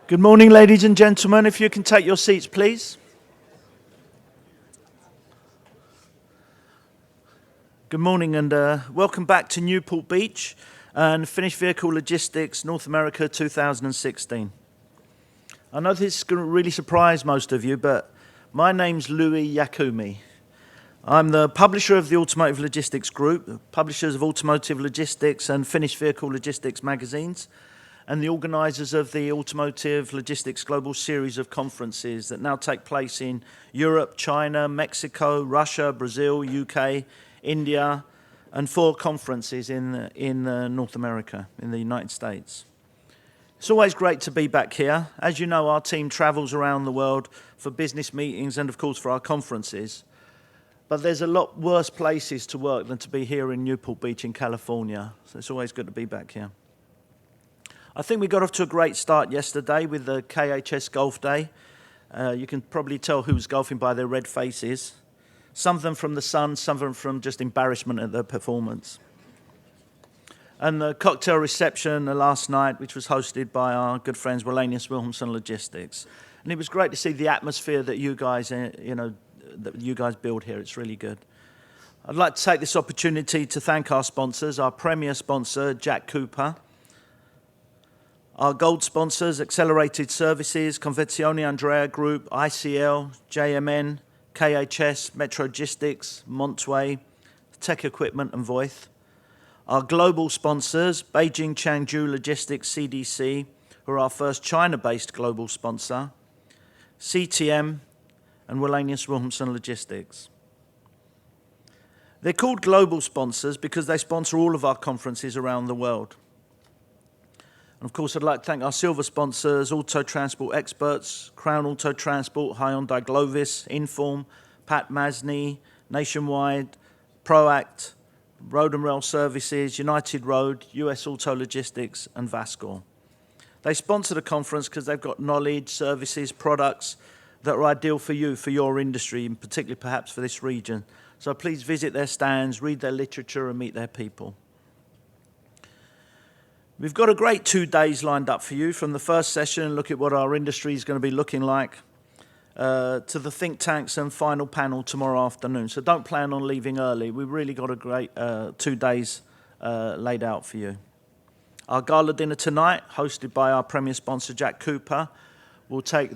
Good morning, ladies and gentlemen. If you can take your seats, please. Good morning and welcome back to Newport Beach and Finished Vehicle Logistics North America 2016. I know this is going to really surprise most of you, but my name's Yiakoumi. I'm the publisher of the Automotive Logistics Group, publishers of Automotive Logistics and Finished Vehicle Logistics magazines, and the organisers of the Automotive Logistics Global Series of conferences that now take place in Europe, China, Mexico, Russia, Brazil, UK, India, and 4 conferences in North America, in the United States. It's always great to be back here. As you know, our team travels around the world for business meetings and, of course, for our conferences. But there's a lot worse places to work than to be here in Newport Beach in California. So it's always good to be back here. I think we got off to a great start yesterday with the KHS Golf Day. You can probably tell who was golfing by their red faces. Some of them from the sun, some of them from just embarrassment at the performance. And the cocktail reception last night, which was hosted by our good friends Wallenius Wilhelmsen Logistics. And it was great to see the atmosphere that you guys, build here. It's really good. I'd like to take this opportunity to thank our sponsors, our premier sponsor, Jack Cooper, our gold sponsors, Accelerated Services, Convenzione Andrea Group, ICL, JMN, KHS, Metrogistics, Montway, Tech Equipment and Voith. Our global sponsors, Beijing Changzhou Logistics CDC, who are our first China-based global sponsor, CTM, and Wallenius Wilhelmsen Logistics. They're called global sponsors because they sponsor all of our conferences around the world. And of course, I'd like to thank our silver sponsors, Auto Transport Experts, Crown Auto Transport, Hyundai Glovis, Inform, Pat Masney, Nationwide, Proact, Road and Rail Services, United Road, US Auto Logistics, and Vascor. They sponsor the conference because they've got knowledge, services, products that are ideal for you, for your industry, and particularly perhaps for this region. So please visit their stands, read their literature, and meet their people. We've got a great 2 days lined up for you, from the first session, look at what our industry is going to be looking like, to the think tanks and final panel tomorrow afternoon. So don't plan on leaving early. We've really got a great 2 days laid out for you. Our gala dinner tonight, hosted by our premier sponsor, Jack Cooper, will take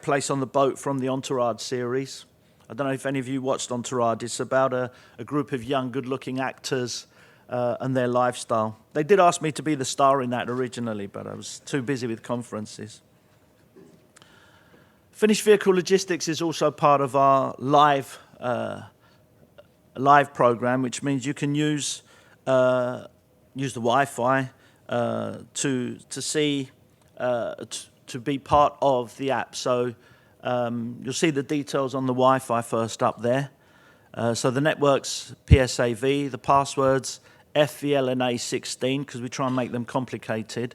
place on the boat from the Entourage series. I don't know if any of you watched Entourage. It's about a group of young, good-looking actors and their lifestyle. They did ask me to be the star in that originally, but I was too busy with conferences. Finished Vehicle Logistics is also part of our live program, which means you can use the Wi-Fi to be part of the app. So you'll see the details on the Wi-Fi first up there. So the network's PSAV, the passwords FVLNA16, because we try and make them complicated.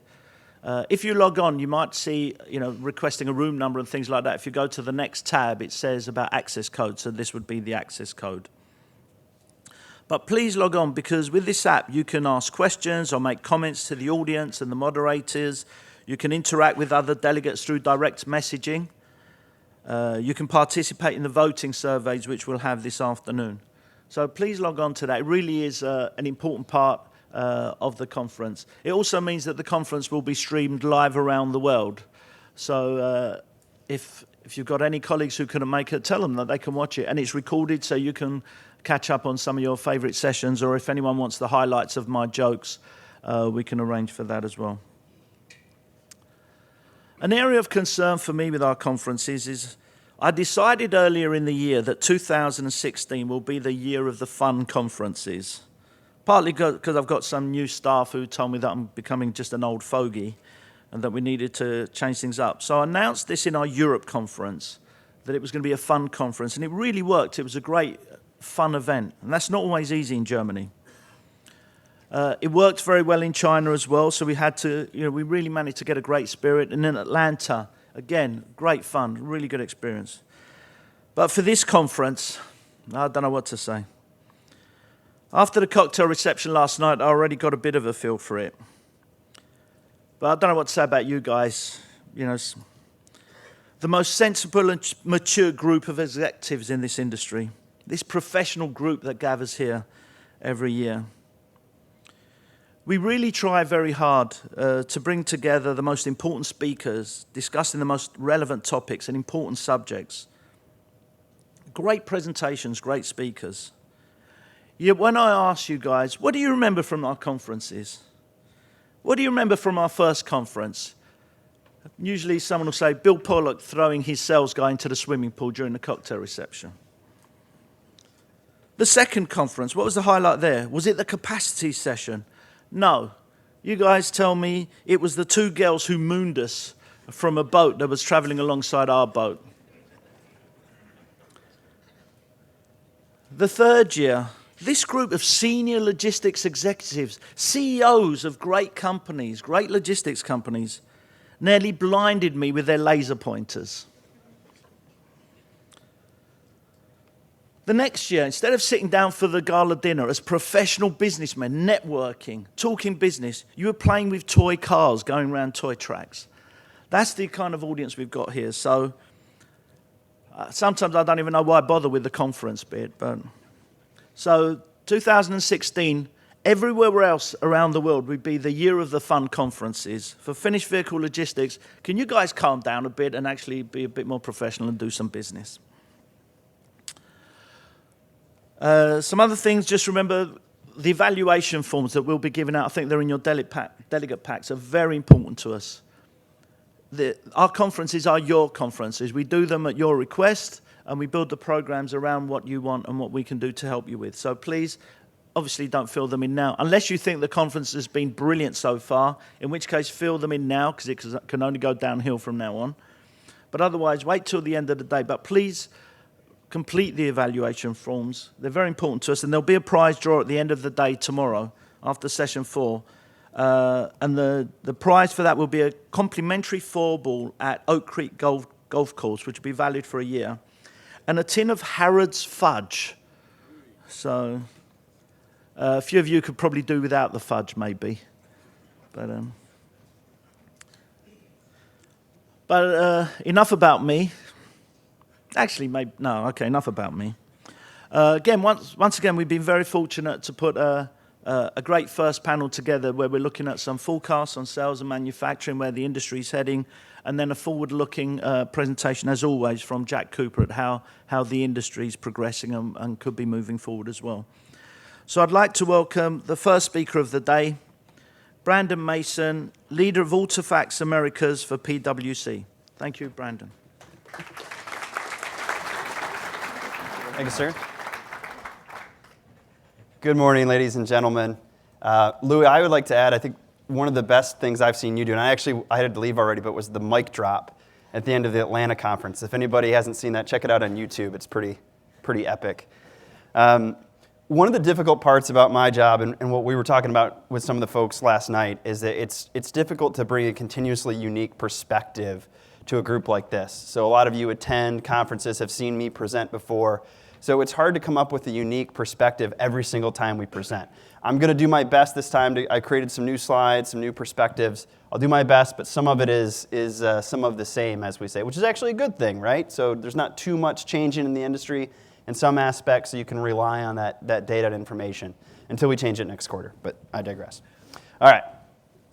If you log on, you might see, requesting a room number and things like that. If you go to the next tab, it says about access code, so this would be the access code. But please log on, because with this app, you can ask questions or make comments to the audience and the moderators. You can interact with other delegates through direct messaging. You can participate in the voting surveys, which we'll have this afternoon. So please log on to that. It really is an important part of the conference. It also means that the conference will be streamed live around the world. So if you've got any colleagues who couldn't make it, tell them that they can watch it. And it's recorded, so you can catch up on some of your favorite sessions, or if anyone wants the highlights of my jokes, we can arrange for that as well. An area of concern for me with our conferences is I decided earlier in the year that 2016 will be the year of the fun conferences, partly because I've got some new staff who told me that I'm becoming just an old fogey and that we needed to change things up. So I announced this in our Europe conference, that it was going to be a fun conference, and it really worked. It was a great, fun event, and that's not always easy in Germany. It worked very well in China as well, so we had to, we really managed to get a great spirit. And in Atlanta, again, great fun, really good experience. But for this conference, I don't know what to say. After the cocktail reception last night, I already got a bit of a feel for it. But I don't know what to say about you guys. You know, the most sensible and mature group of executives in this industry, this professional group that gathers here every year. We really try very hard to bring together the most important speakers, discussing the most relevant topics and important subjects. Great presentations, great speakers. Yet when I ask you guys, what do you remember from our conferences? What do you remember from our first conference? Usually someone will say, Bill Pollock throwing his sales guy into the swimming pool during the cocktail reception. The second conference, what was the highlight there? Was it the capacity session? No. You guys tell me it was the two girls who mooned us from a boat that was traveling alongside our boat. The third year, this group of senior logistics executives, CEOs of great companies, great logistics companies, nearly blinded me with their laser pointers. The next year, instead of sitting down for the gala dinner as professional businessmen, networking, talking business, you were playing with toy cars, going around toy tracks. That's the kind of audience we've got here. So sometimes I don't even know why I bother with the conference bit. So 2016, everywhere else around the world would be the year of the fun conferences. For finished vehicle logistics, can you guys calm down a bit and actually be a bit more professional and do some business? Some other things, just remember the evaluation forms that we'll be giving out. I think they're in your delegate packs, are very important to us. Our conferences are your conferences. We do them at your request, and we build the programs around what you want and what we can do to help you with. So please, obviously don't fill them in now, unless you think the conference has been brilliant so far, in which case fill them in now, because it can only go downhill from now on. But otherwise, wait till the end of the day. But please complete the evaluation forms. They're very important to us, and there'll be a prize draw at the end of the day tomorrow after session 4. And the prize for that will be a complimentary 4-ball at Oak Creek Golf Course, which will be valid for a year, and a tin of Harrods fudge. So a few of you could probably do without the fudge, maybe. But enough about me. Actually, maybe no. Okay, enough about me. Again, once again, we've been very fortunate to put a great first panel together where we're looking at some forecasts on sales and manufacturing, where the industry is heading, and then a forward-looking presentation, as always, from Jack Cooper at how the industry is progressing and could be moving forward as well. So I'd like to welcome the first speaker of the day, Brandon Mason, leader of Autofacts Americas for PwC. Thank you, Brandon. Thank you, sir. Good morning, ladies and gentlemen. Louis, I would like to add, I think one of the best things I've seen you do, and I had to leave already, but was the mic drop at the end of the Atlanta conference. If anybody hasn't seen that, check it out on YouTube. It's pretty epic. One of the difficult parts about my job, and what we were talking about with some of the folks last night, is that it's difficult to bring a continuously unique perspective to a group like this. So a lot of you attend conferences, have seen me present before. So it's hard to come up with a unique perspective every single time we present. I'm going to do my best this time. I created some new slides, some new perspectives. I'll do my best, but some of it is some of the same, as we say, which is actually a good thing, right? So there's not too much changing in the industry in some aspects, so you can rely on that data and information until we change it next quarter, but I digress. All right,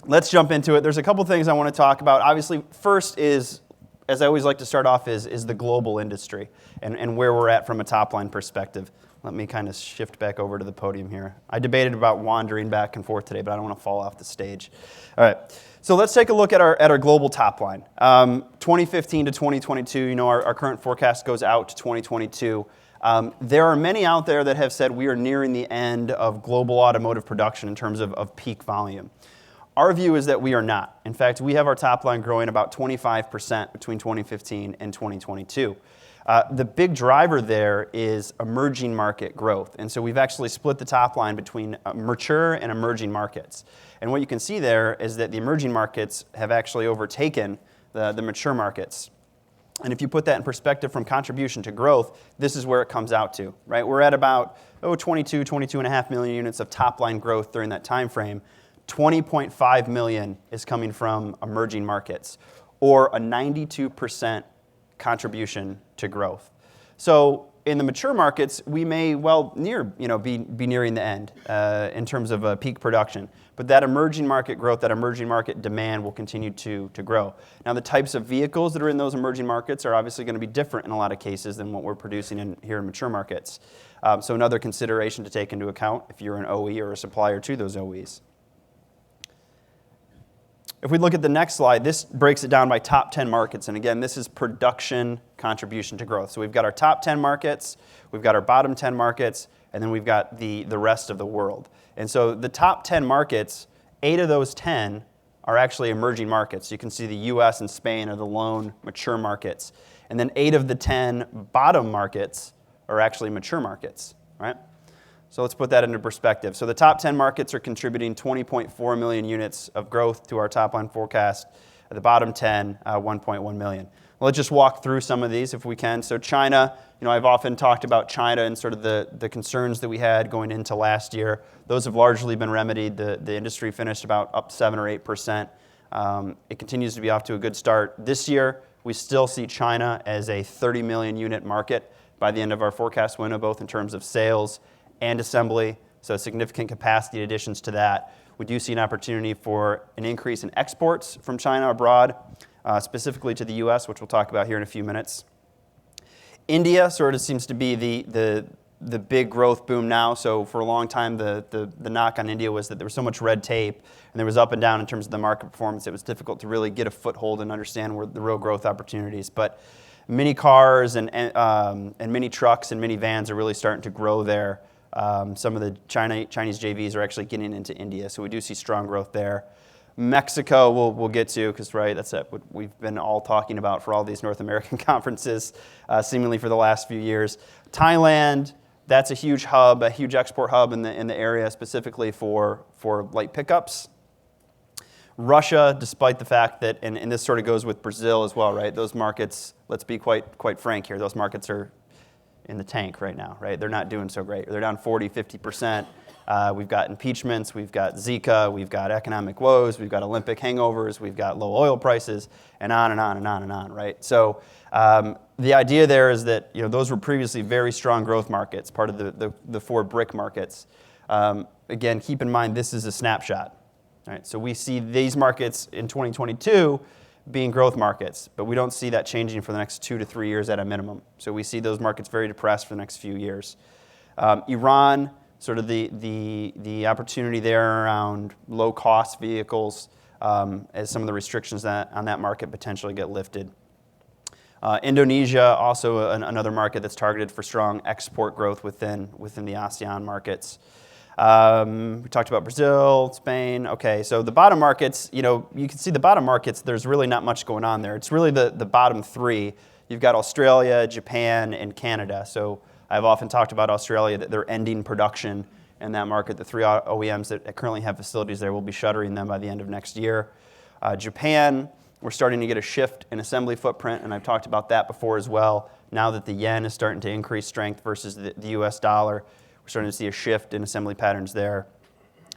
let's jump into it. There's a couple things I want to talk about. Obviously, first is, as I always like to start off, is the global industry and where we're at from a top-line perspective. Let me kind of shift back over to the podium here. I debated about wandering back and forth today, but I don't want to fall off the stage. All right, so let's take a look at our global top line. 2015 to 2022, our current forecast goes out to 2022. There are many out there that have said we are nearing the end of global automotive production in terms of peak volume. Our view is that we are not. In fact, we have our top line growing about 25% between 2015 and 2022. The big driver there is emerging market growth. And so we've actually split the top line between mature and emerging markets. And what you can see there is that the emerging markets have actually overtaken the mature markets. And if you put that in perspective from contribution to growth, this is where it comes out to, right? We're at about 22.5 million units of top-line growth during that time frame. 20.5 million is coming from emerging markets, or a 92% contribution to growth. So in the mature markets, we may be nearing the end in terms of peak production. But that emerging market growth, that emerging market demand will continue to grow. Now, the types of vehicles that are in those emerging markets are obviously going to be different in a lot of cases than what we're producing here in mature markets. So another consideration to take into account if you're an OE or a supplier to those OEs. If we look at the next slide, this breaks it down by top 10 markets. And again, this is production contribution to growth. So we've got our top 10 markets, we've got our bottom 10 markets, and then we've got the rest of the world. And so the top 10 markets, 8 of those 10 are actually emerging markets. You can see the US and Spain are the lone mature markets. And then 8 of the 10 bottom markets are actually mature markets, right? So let's put that into perspective. So the top 10 markets are contributing 20.4 million units of growth to our top line forecast. At the bottom 10, 1.1 million. Well, let's just walk through some of these if we can. So China, I've often talked about China and sort of the concerns that we had going into last year. Those have largely been remedied. The industry finished about up 7 or 8%. It continues to be off to a good start. This year, we still see China as a 30 million unit market by the end of our forecast window, both in terms of sales and assembly, so significant capacity additions to that. We do see an opportunity for an increase in exports from China abroad, specifically to the US, which we'll talk about here in a few minutes. India sort of seems to be the big growth boom now. So for a long time, the knock on India was that there was so much red tape, and there was up and down in terms of the market performance. It was difficult to really get a foothold and understand where the real growth opportunities. But mini cars and mini trucks and minivans are really starting to grow there. Some of the Chinese JVs are actually getting into India, so we do see strong growth there. Mexico, we'll get to, because that's what we've been all talking about for all these North American conferences, seemingly for the last few years. Thailand, that's a huge hub, a huge export hub in the area, specifically for light pickups. Russia, despite the fact that, and this sort of goes with Brazil as well, right? Those markets, let's be quite frank here, those markets are in the tank right now, right? They're not doing so great. They're down 40, 50%. We've got impeachments, we've got Zika, we've got economic woes, we've got Olympic hangovers, we've got low oil prices, and on and on and on and on, right? So the idea there is that those were previously very strong growth markets, part of the 4 BRIC markets. Again, keep in mind this is a snapshot, right? So we see these markets in 2022 being growth markets, but we don't see that changing for the next 2 to 3 years at a minimum. So we see those markets very depressed for the next few years. Iran, sort of the opportunity there around low-cost vehicles as some of the restrictions on that market potentially get lifted. Indonesia, also another market that's targeted for strong export growth within the ASEAN markets. We talked about Brazil, Spain. Okay, so the bottom markets, you can see the bottom markets, there's really not much going on there. It's really the bottom 3. You've got Australia, Japan, and Canada. So I've often talked about Australia, that they're ending production in that market. The 3 OEMs that currently have facilities there will be shuttering them by the end of next year. Japan, we're starting to get a shift in assembly footprint, and I've talked about that before as well. Now that the yen is starting to increase strength versus the US dollar, we're starting to see a shift in assembly patterns there.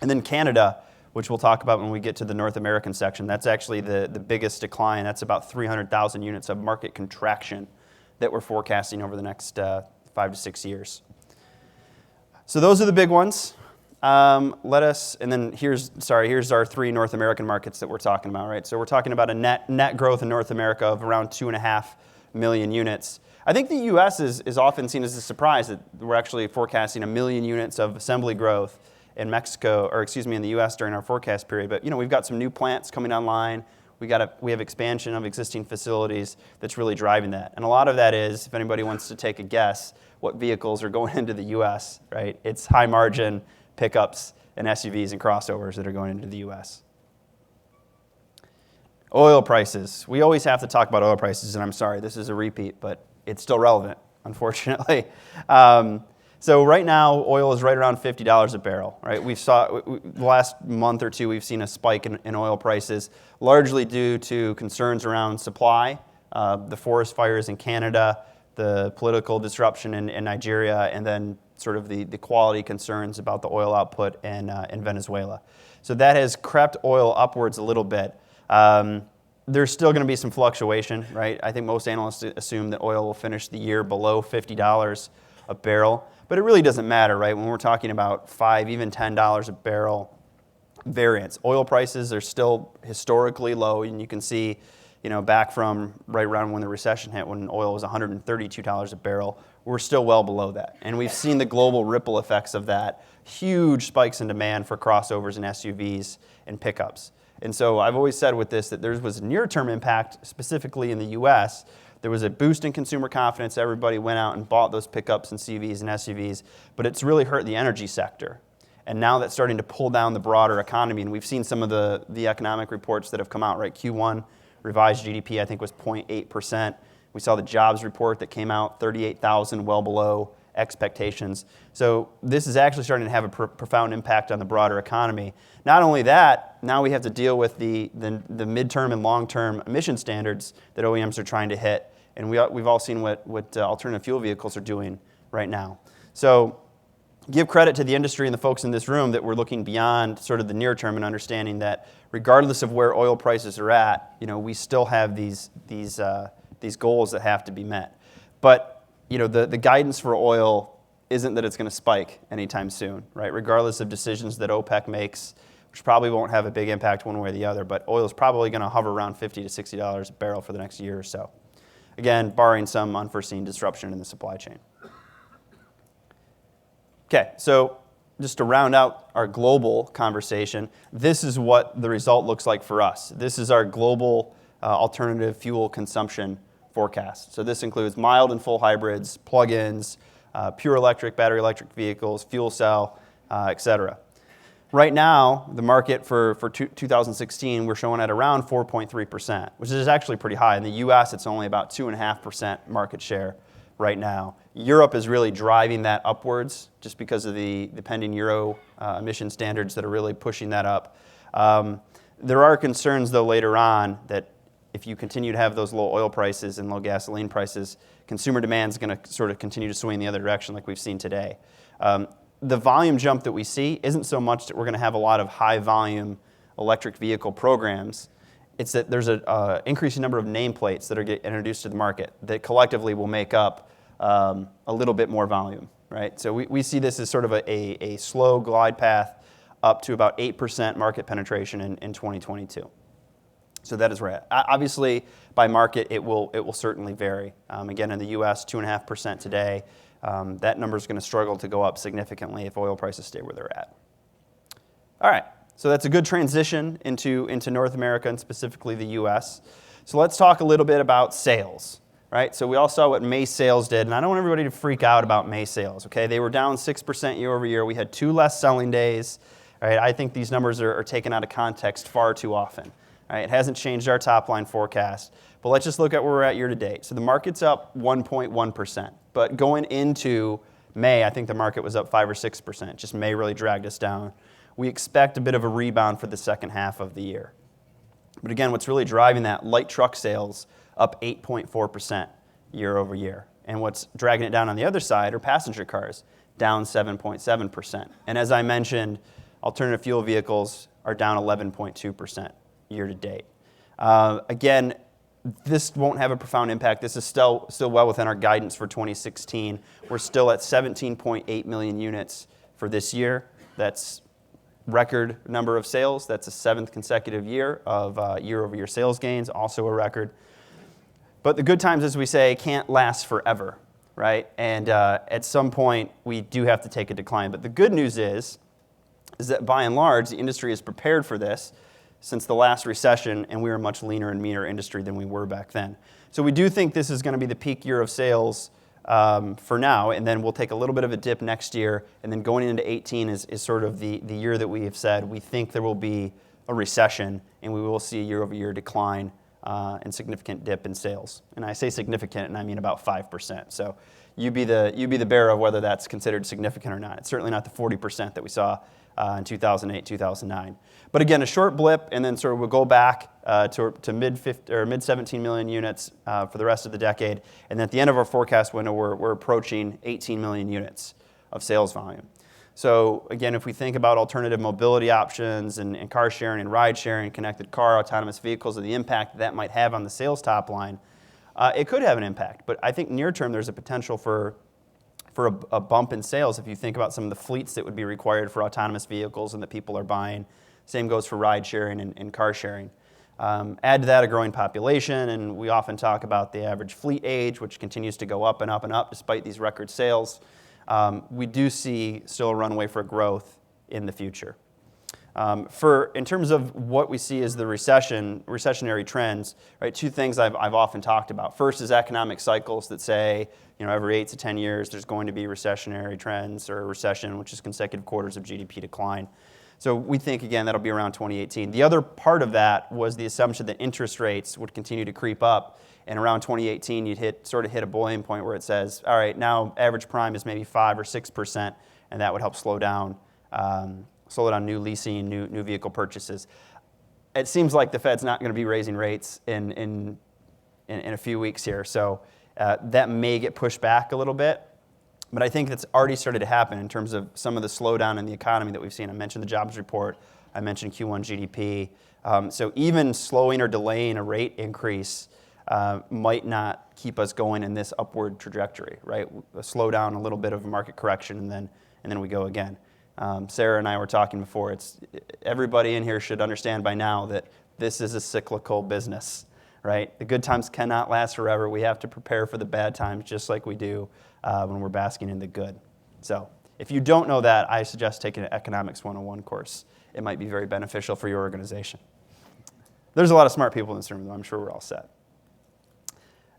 And then Canada, which we'll talk about when we get to the North American section, that's actually the biggest decline. That's about 300,000 units of market contraction that we're forecasting over the next 5 to 6 years. So those are the big ones. Here's our 3 North American markets that we're talking about, right? So we're talking about a net growth in North America of around 2.5 million units. I think the U.S. is often seen as a surprise that we're actually forecasting 1 million units of assembly growth in in the U.S. during our forecast period. But we've got some new plants coming online. We have expansion of existing facilities that's really driving that. And a lot of that is, if anybody wants to take a guess, what vehicles are going into the U.S., right? It's high margin pickups and SUVs and crossovers that are going into the U.S. Oil prices. We always have to talk about oil prices, and I'm sorry, this is a repeat, but it's still relevant, unfortunately. So right now, oil is right around $50 a barrel, right? The last month or two, we've seen a spike in oil prices, largely due to concerns around supply the forest fires in Canada, the political disruption in Nigeria, and then sort of the quality concerns about the oil output in Venezuela. So that has crept oil upwards a little bit. There's still going to be some fluctuation, right? I think most analysts assume that oil will finish the year below $50 a barrel, but it really doesn't matter, right? When we're talking about $5, even $10 a barrel variance, oil prices are still historically low, and you can see, back from right around when the recession hit, when oil was $132 a barrel, we're still well below that. And we've seen the global ripple effects of that, huge spikes in demand for crossovers and SUVs and pickups. And so I've always said with this that there was a near-term impact, specifically in the U.S. There was a boost in consumer confidence. Everybody went out and bought those pickups and CVs and SUVs, but it's really hurt the energy sector. And now that's starting to pull down the broader economy, and we've seen some of the economic reports that have come out, right? Q1 revised GDP, I think, was 0.8%. We saw the jobs report that came out, 38,000, well below expectations. So this is actually starting to have a profound impact on the broader economy. Not only that, now we have to deal with the midterm and long-term emission standards that OEMs are trying to hit, and we've all seen what alternative fuel vehicles are doing right now. So give credit to the industry and the folks in this room that we're looking beyond sort of the near term and understanding that regardless of where oil prices are at, we still have these goals that have to be met. But the guidance for oil isn't that it's going to spike anytime soon, right? Regardless of decisions that OPEC makes, which probably won't have a big impact one way or the other, but oil is probably going to hover around $50 to $60 a barrel for the next year or so. Again, barring some unforeseen disruption in the supply chain. Okay, so just to round out our global conversation, this is what the result looks like for us. This is our global alternative fuel consumption forecast. So this includes mild and full hybrids, plug-ins, pure electric, battery electric vehicles, fuel cell, et cetera. Right now, the market for 2016, we're showing at around 4.3%, which is actually pretty high. In the US, it's only about 2.5% market share right now. Europe is really driving that upwards just because of the pending Euro emission standards that are really pushing that up. There are concerns, though, later on that if you continue to have those low oil prices and low gasoline prices, consumer demand is going to sort of continue to swing the other direction like we've seen today. The volume jump that we see isn't so much that we're going to have a lot of high-volume electric vehicle programs. It's that there's an increasing number of nameplates that are getting introduced to the market that collectively will make up a little bit more volume, right? So we see this as sort of a slow glide path up to about 8% market penetration in 2022. So that is where we're at. Obviously, by market, it will certainly vary. Again, in the U.S., 2.5% today. That number is going to struggle to go up significantly if oil prices stay where they're at. All right, so that's a good transition into North America and specifically the U.S. So let's talk a little bit about sales, right? So we all saw what May sales did, and I don't want everybody to freak out about May sales, okay? They were down 6% year over year. We had 2 less selling days, right? I think these numbers are taken out of context far too often. Right, it hasn't changed our top line forecast, but let's just look at where we're at year to date. So the market's up 1.1%, but going into May, I think the market was up 5 or 6%. Just May really dragged us down. We expect a bit of a rebound for the second half of the year. But again, what's really driving that, light truck sales up 8.4% year over year. And what's dragging it down on the other side are passenger cars, down 7.7%. And as I mentioned, alternative fuel vehicles are down 11.2%. Year to date. Again, this won't have a profound impact. This is still well within our guidance for 2016. We're still at 17.8 million units for this year. That's record number of sales. That's a 7th consecutive year of year-over-year sales gains, also a record. But the good times, as we say, can't last forever, right? And at some point, we do have to take a decline. But the good news is that by and large, the industry is prepared for this since the last recession, and we were a much leaner and meaner industry than we were back then. So we do think this is going to be the peak year of sales for now, and then we'll take a little bit of a dip next year, and then going into 18 is sort of the year that we have said we think there will be a recession, and we will see a year-over-year decline and significant dip in sales. And I say significant, and I mean about 5%. So you be the bearer of whether that's considered significant or not. It's certainly not the 40% that we saw in 2008, 2009. But again, a short blip, and then sort of we'll go back to mid 17 million units for the rest of the decade. And then at the end of our forecast window, we're approaching 18 million units of sales volume. So again, if we think about alternative mobility options and car sharing and ride sharing, connected car, autonomous vehicles, and the impact that might have on the sales top line, it could have an impact. But I think near term, there's a potential for a bump in sales if you think about some of the fleets that would be required for autonomous vehicles and that people are buying. Same goes for ride sharing and car sharing. Add to that a growing population, and we often talk about the average fleet age, which continues to go up and up and up despite these record sales. We do see still a runway for growth in the future. In terms of what we see as the recessionary trends, right? Two things I've often talked about. First is economic cycles that say, every 8 to 10 years there's going to be recessionary trends or a recession, which is consecutive quarters of GDP decline. So we think, again, that'll be around 2018. The other part of that was the assumption that interest rates would continue to creep up. And around 2018, you'd hit a boiling point where it says, all right, now average prime is maybe 5 or 6%, and that would help slow down new leasing, new vehicle purchases. It seems like the Fed's not going to be raising rates in a few weeks here, so that may get pushed back a little bit. But I think that's already started to happen in terms of some of the slowdown in the economy that we've seen. I mentioned the jobs report. I mentioned Q1 GDP. So even slowing or delaying a rate increase might not keep us going in this upward trajectory, right? A slowdown, a little bit of a market correction, and then we go again. Sarah and I were talking before. Everybody in here should understand by now that this is a cyclical business, right? The good times cannot last forever. We have to prepare for the bad times just like we do when we're basking in the good. So if you don't know that, I suggest taking an Economics 101 course. It might be very beneficial for your organization. There's a lot of smart people in this room, though. I'm sure we're all set.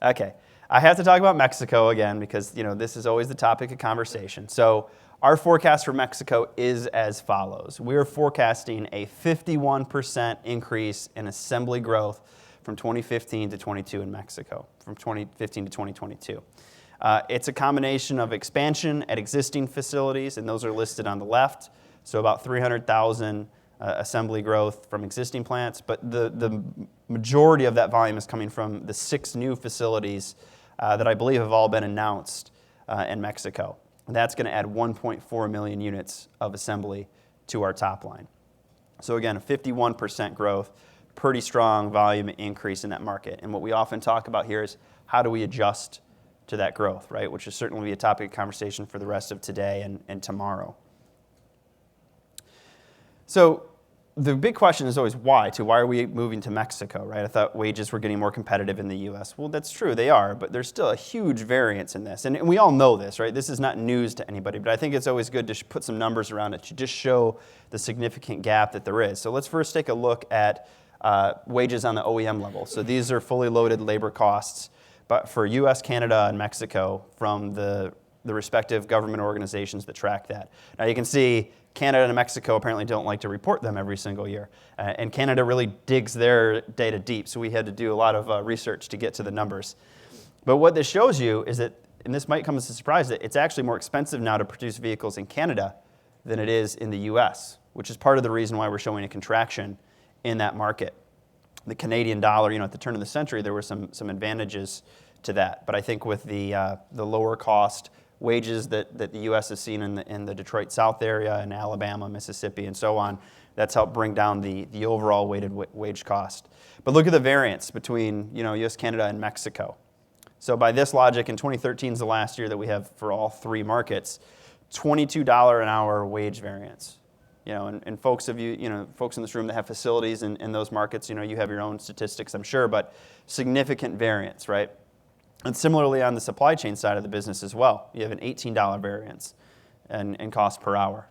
Okay, I have to talk about Mexico again because this is always the topic of conversation. So our forecast for Mexico is as follows. We're forecasting a 51% increase in assembly growth from 2015 to 22 in Mexico, from 2015 to 2022. It's a combination of expansion at existing facilities, and those are listed on the left. So about 300,000 assembly growth from existing plants, but the majority of that volume is coming from the 6 new facilities that I believe have all been announced in Mexico. And that's going to add 1.4 million units of assembly to our top line. So again, a 51% growth, pretty strong volume increase in that market. And what we often talk about here is how do we adjust to that growth, right? Which is certainly a topic of conversation for the rest of today and tomorrow. So the big question is always why? Why are we moving to Mexico, right? I thought wages were getting more competitive in the U.S. Well, that's true, they are, but there's still a huge variance in this. And we all know this, right? This is not news to anybody, but I think it's always good to put some numbers around it to just show the significant gap that there is. So let's first take a look at wages on the OEM level. So these are fully loaded labor costs, but for U.S., Canada, and Mexico from the respective government organizations that track that. Now you can see Canada and Mexico apparently don't like to report them every single year. And Canada really digs their data deep, so we had to do a lot of research to get to the numbers. But what this shows you is that, and this might come as a surprise, that it's actually more expensive now to produce vehicles in Canada than it is in the U.S., which is part of the reason why we're showing a contraction in that market. The Canadian dollar, at the turn of the century, there were some advantages to that. But I think with the lower cost wages that the U.S. has seen in the Detroit South area and Alabama, Mississippi, and so on, that's helped bring down the overall weighted wage cost. But look at the variance between U.S., Canada, and Mexico. So by this logic, in 2013 is the last year that we have for all 3 markets, $22 an hour wage variance. And folks in this room that have facilities in those markets, you have your own statistics, I'm sure, but significant variance, right? And similarly on the supply chain side of the business as well, you have an $18 variance in cost per hour.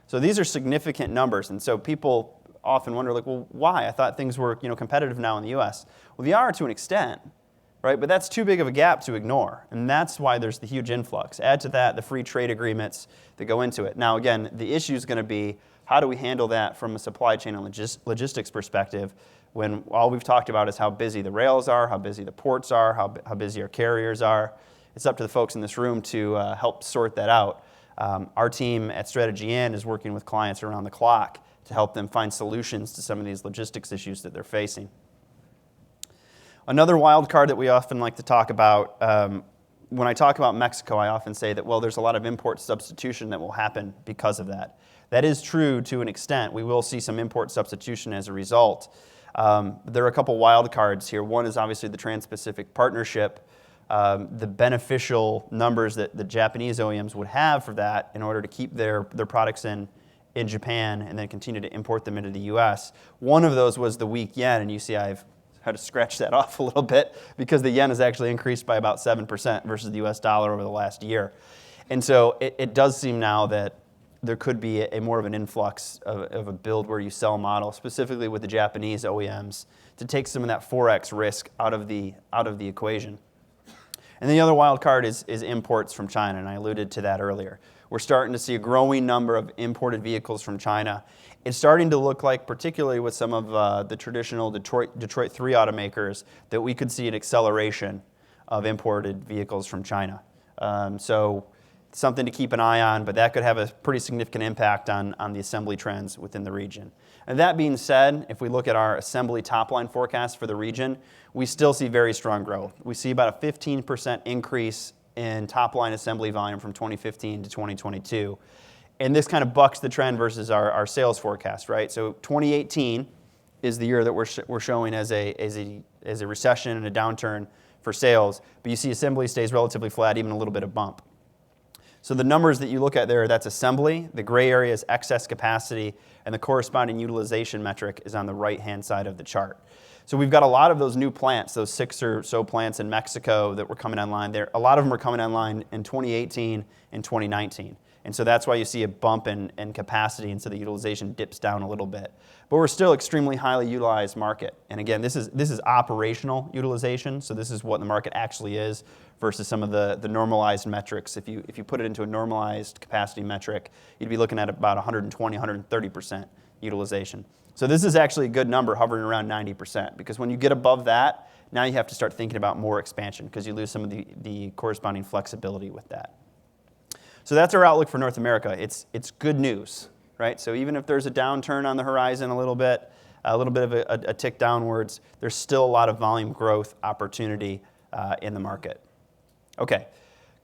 So these are significant numbers, and so people often wonder, well, why? I thought things were competitive now in the U.S. Well, they are to an extent, right? But that's too big of a gap to ignore, and that's why there's the huge influx. Add to that the free trade agreements that go into it. Now, again, the issue is going to be how do we handle that from a supply chain and logistics perspective when all we've talked about is how busy the rails are, how busy the ports are, how busy our carriers are. It's up to the folks in this room to help sort that out. Our team at Strategy Inn is working with clients around the clock to help them find solutions to some of these logistics issues that they're facing. Another wild card that we often like to talk about, when I talk about Mexico, I often say that, well, there's a lot of import substitution that will happen because of that. That is true to an extent. We will see some import substitution as a result. There are a couple wild cards here. One is obviously the Trans-Pacific Partnership, the beneficial numbers that the Japanese OEMs would have for that in order to keep their products in Japan and then continue to import them into the U.S. One of those was the weak yen, and you see I've had to scratch that off a little bit because the yen has actually increased by about 7% versus the U.S. dollar over the last year. And so it does seem now that there could be a more of an influx of a build where you sell model, specifically with the Japanese OEMs, to take some of that Forex risk out of the equation. And the other wild card is imports from China, and I alluded to that earlier. We're starting to see a growing number of imported vehicles from China. It's starting to look like, particularly with some of the traditional Detroit 3 automakers, that we could see an acceleration of imported vehicles from China. So something to keep an eye on, but that could have a pretty significant impact on the assembly trends within the region. And that being said, if we look at our assembly top-line forecast for the region, we still see very strong growth. We see about a 15% increase in top-line assembly volume from 2015 to 2022. And this kind of bucks the trend versus our sales forecast, right? So 2018 is the year that we're showing as a recession and a downturn for sales, but you see assembly stays relatively flat, even a little bit of bump. So the numbers that you look at there, that's assembly, the gray area is excess capacity, and the corresponding utilization metric is on the right-hand side of the chart. So we've got a lot of those new plants, those 6 or so plants in Mexico that were coming online there. A lot of them are coming online in 2018 and 2019. And so that's why you see a bump in capacity, and so the utilization dips down a little bit. But we're still extremely highly utilized market. And again, this is operational utilization, so this is what the market actually is versus some of the normalized metrics. If you put it into a normalized capacity metric, you'd be looking at about 120, 130% utilization. So this is actually a good number, hovering around 90%, because when you get above that, now you have to start thinking about more expansion because you lose some of the corresponding flexibility with that. So that's our outlook for North America. It's good news, right? So even if there's a downturn on the horizon a little bit of a tick downwards, there's still a lot of volume growth opportunity in the market. Okay,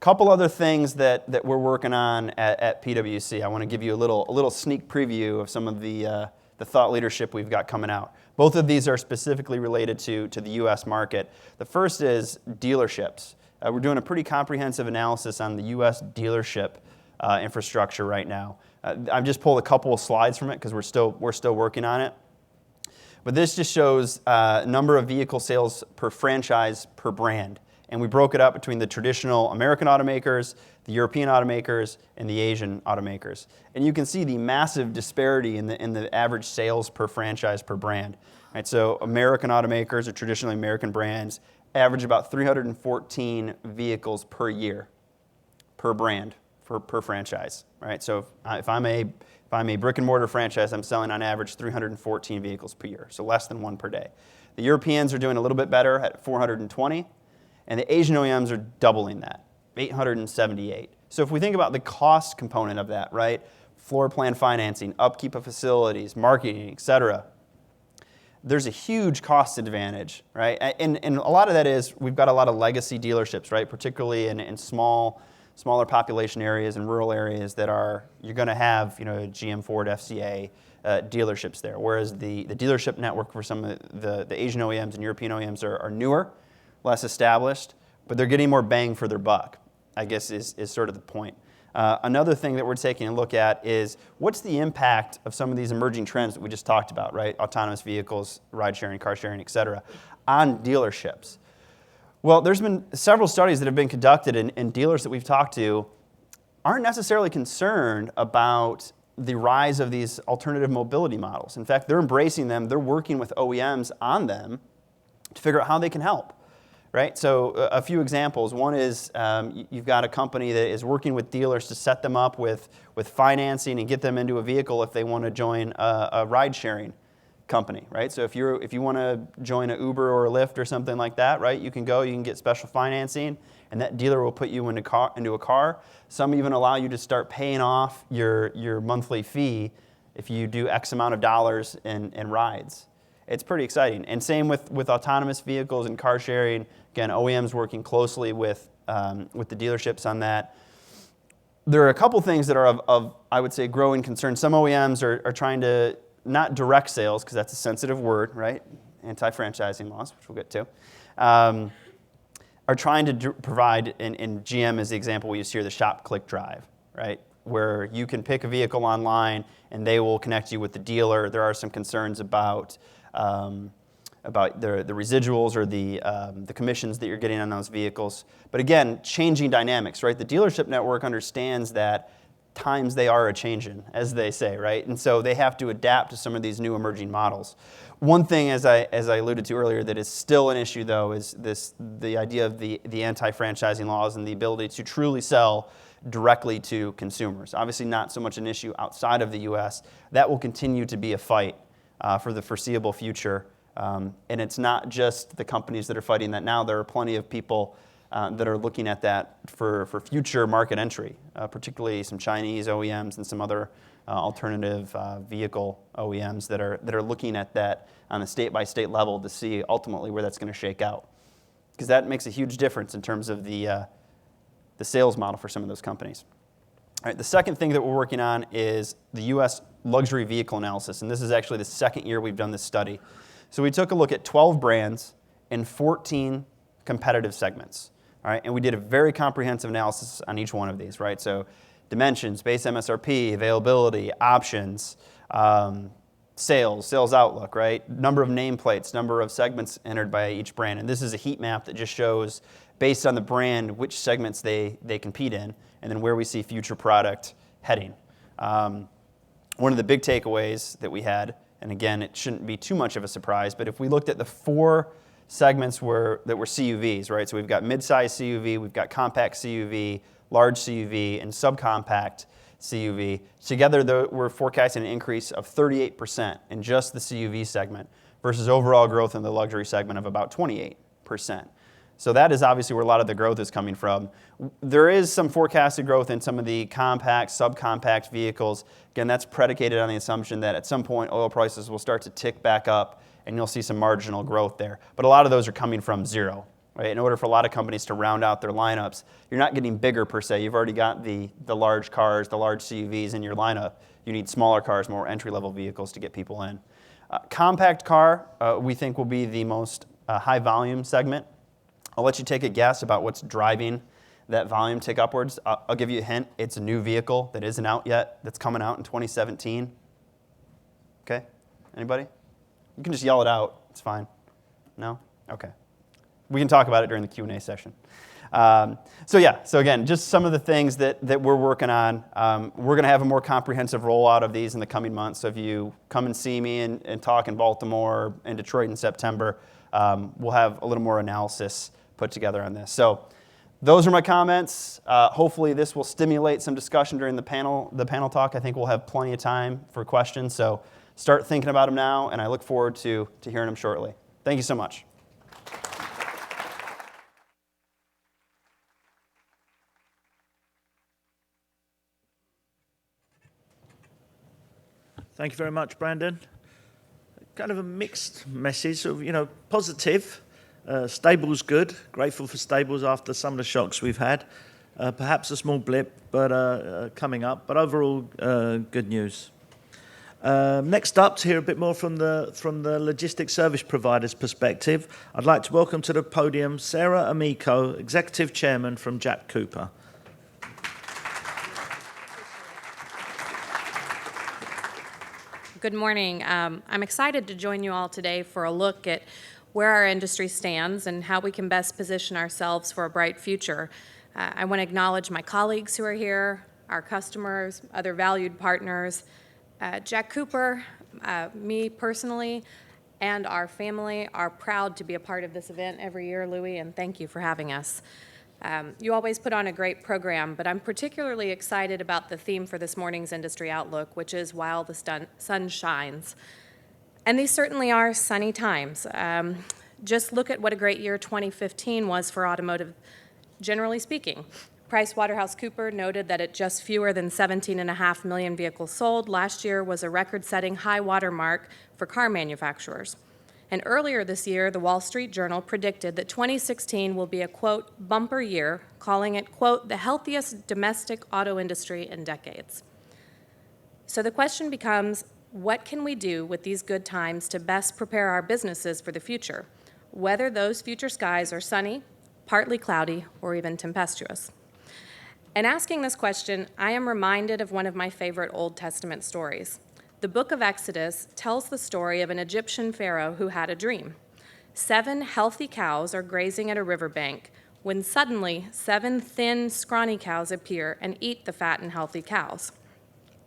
couple other things that we're working on at PwC. I want to give you a little sneak preview of some of the thought leadership we've got coming out. Both of these are specifically related to the U.S. market. The first is dealerships. We're doing a pretty comprehensive analysis on the U.S. dealership infrastructure right now. I've just pulled a couple of slides from it because we're still working on it. But this just shows number of vehicle sales per franchise per brand. And we broke it up between the traditional American automakers, the European automakers, and the Asian automakers. And you can see the massive disparity in the average sales per franchise per brand. Right, so American automakers, or traditionally American brands, average about 314 vehicles per year, per brand, per franchise. Right? So if I'm a brick and mortar franchise, I'm selling on average 314 vehicles per year, so less than one per day. The Europeans are doing a little bit better at 420, and the Asian OEMs are doubling that, 878. So if we think about the cost component of that, right, floor plan financing, upkeep of facilities, marketing, et cetera, there's a huge cost advantage, right? And a lot of that is we've got a lot of legacy dealerships, right, particularly in smaller population areas and rural areas that you're going to have, GM, Ford, FCA dealerships there, whereas the dealership network for some of the Asian OEMs and European OEMs are newer, less established, but they're getting more bang for their buck, I guess is sort of the point. Another thing that we're taking a look at is what's the impact of some of these emerging trends that we just talked about, right? Autonomous vehicles, ride sharing, car sharing, et cetera, on dealerships. Well, there's been several studies that have been conducted, and dealers that we've talked to aren't necessarily concerned about the rise of these alternative mobility models. In fact, they're embracing them. They're working with OEMs on them to figure out how they can help. Right? So a few examples. One is you've got a company that is working with dealers to set them up with financing and get them into a vehicle if they want to join a ride-sharing company, right? So if you want to join an Uber or a Lyft or something like that, right, you can get special financing, and that dealer will put you into a car. Some even allow you to start paying off your monthly fee if you do X amount of dollars in rides. It's pretty exciting. And same with autonomous vehicles and car sharing. Again, OEMs working closely with the dealerships on that. There are a couple things that are of I would say, growing concern. Some OEMs are trying to, not direct sales, because that's a sensitive word, right? Anti-franchising laws, which we'll get to, are trying to provide, and GM is the example we use here, the shop click drive, right? Where you can pick a vehicle online and they will connect you with the dealer. There are some concerns about the residuals or the commissions that you're getting on those vehicles. But again, changing dynamics, right? The dealership network understands that times they are a-changing, as they say, right? And so they have to adapt to some of these new emerging models. One thing, as I alluded to earlier, that is still an issue, though, is the idea of the anti-franchising laws and the ability to truly sell directly to consumers. Obviously not so much an issue outside of the U.S. That will continue to be a fight for the foreseeable future. And it's not just the companies that are fighting that now. There are plenty of people that are looking at that for future market entry, particularly some Chinese OEMs and some other alternative vehicle OEMs that are looking at that on a state-by-state level to see ultimately where that's going to shake out. Because that makes a huge difference in terms of the sales model for some of those companies. All right, the second thing that we're working on is the U.S. luxury vehicle analysis, and this is actually the second year we've done this study. So we took a look at 12 brands and 14 competitive segments. All right, and we did a very comprehensive analysis on each one of these, right? So dimensions, base MSRP, availability, options, sales outlook, right? Number of nameplates, number of segments entered by each brand. And this is a heat map that just shows, based on the brand, which segments they compete in, and then where we see future product heading. One of the big takeaways that we had, and again, it shouldn't be too much of a surprise, but if we looked at the 4 segments that were CUVs, right? So we've got mid-size CUV, we've got compact CUV, large CUV, and subcompact CUV. Together, we're forecasting an increase of 38% in just the CUV segment versus overall growth in the luxury segment of about 28%. So that is obviously where a lot of the growth is coming from. There is some forecasted growth in some of the compact, subcompact vehicles. Again, that's predicated on the assumption that at some point oil prices will start to tick back up and you'll see some marginal growth there. But a lot of those are coming from zero. Right? In order for a lot of companies to round out their lineups, you're not getting bigger per se. You've already got the large cars, the large CUVs in your lineup. You need smaller cars, more entry-level vehicles to get people in. Compact car, we think, will be the most high-volume segment. I'll let you take a guess about what's driving that volume tick upwards. I'll give you a hint. It's a new vehicle that isn't out yet, that's coming out in 2017. Okay? Anybody? You can just yell it out. It's fine. No? Okay. We can talk about it during the Q&A session. So again, just some of the things that we're working on. We're going to have a more comprehensive rollout of these in the coming months. So if you come and see me and talk in Baltimore and Detroit in September, we'll have a little more analysis put together on this. So those are my comments. Hopefully this will stimulate some discussion during the panel talk. I think we'll have plenty of time for questions. So start thinking about them now, and I look forward to hearing them shortly. Thank you so much. Thank you very much, Brandon. Kind of a mixed message of, positive. Stables good. Grateful for stables after some of the shocks we've had. Perhaps a small blip, but coming up. But overall, good news. Next up, to hear a bit more from the logistics service provider's perspective, I'd like to welcome to the podium Sarah Amico, Executive Chairman from Jack Cooper. Good morning. I'm excited to join you all today for a look at where our industry stands and how we can best position ourselves for a bright future. I want to acknowledge my colleagues who are here, our customers, other valued partners. Jack Cooper, me personally, and our family are proud to be a part of this event every year, Louis, and thank you for having us. You always put on a great program, but I'm particularly excited about the theme for this morning's Industry Outlook, which is While the Sun Shines. And these certainly are sunny times. Just look at what a great year 2015 was for automotive, generally speaking. PricewaterhouseCoopers noted that at just fewer than 17.5 million vehicles sold, last year was a record-setting high water mark for car manufacturers. And earlier this year, the Wall Street Journal predicted that 2016 will be a, quote, bumper year, calling it, quote, the healthiest domestic auto industry in decades. So the question becomes, what can we do with these good times to best prepare our businesses for the future, whether those future skies are sunny, partly cloudy, or even tempestuous? In asking this question, I am reminded of one of my favorite Old Testament stories. The book of Exodus tells the story of an Egyptian pharaoh who had a dream. 7 healthy cows are grazing at a riverbank when suddenly 7 thin, scrawny cows appear and eat the fat and healthy cows.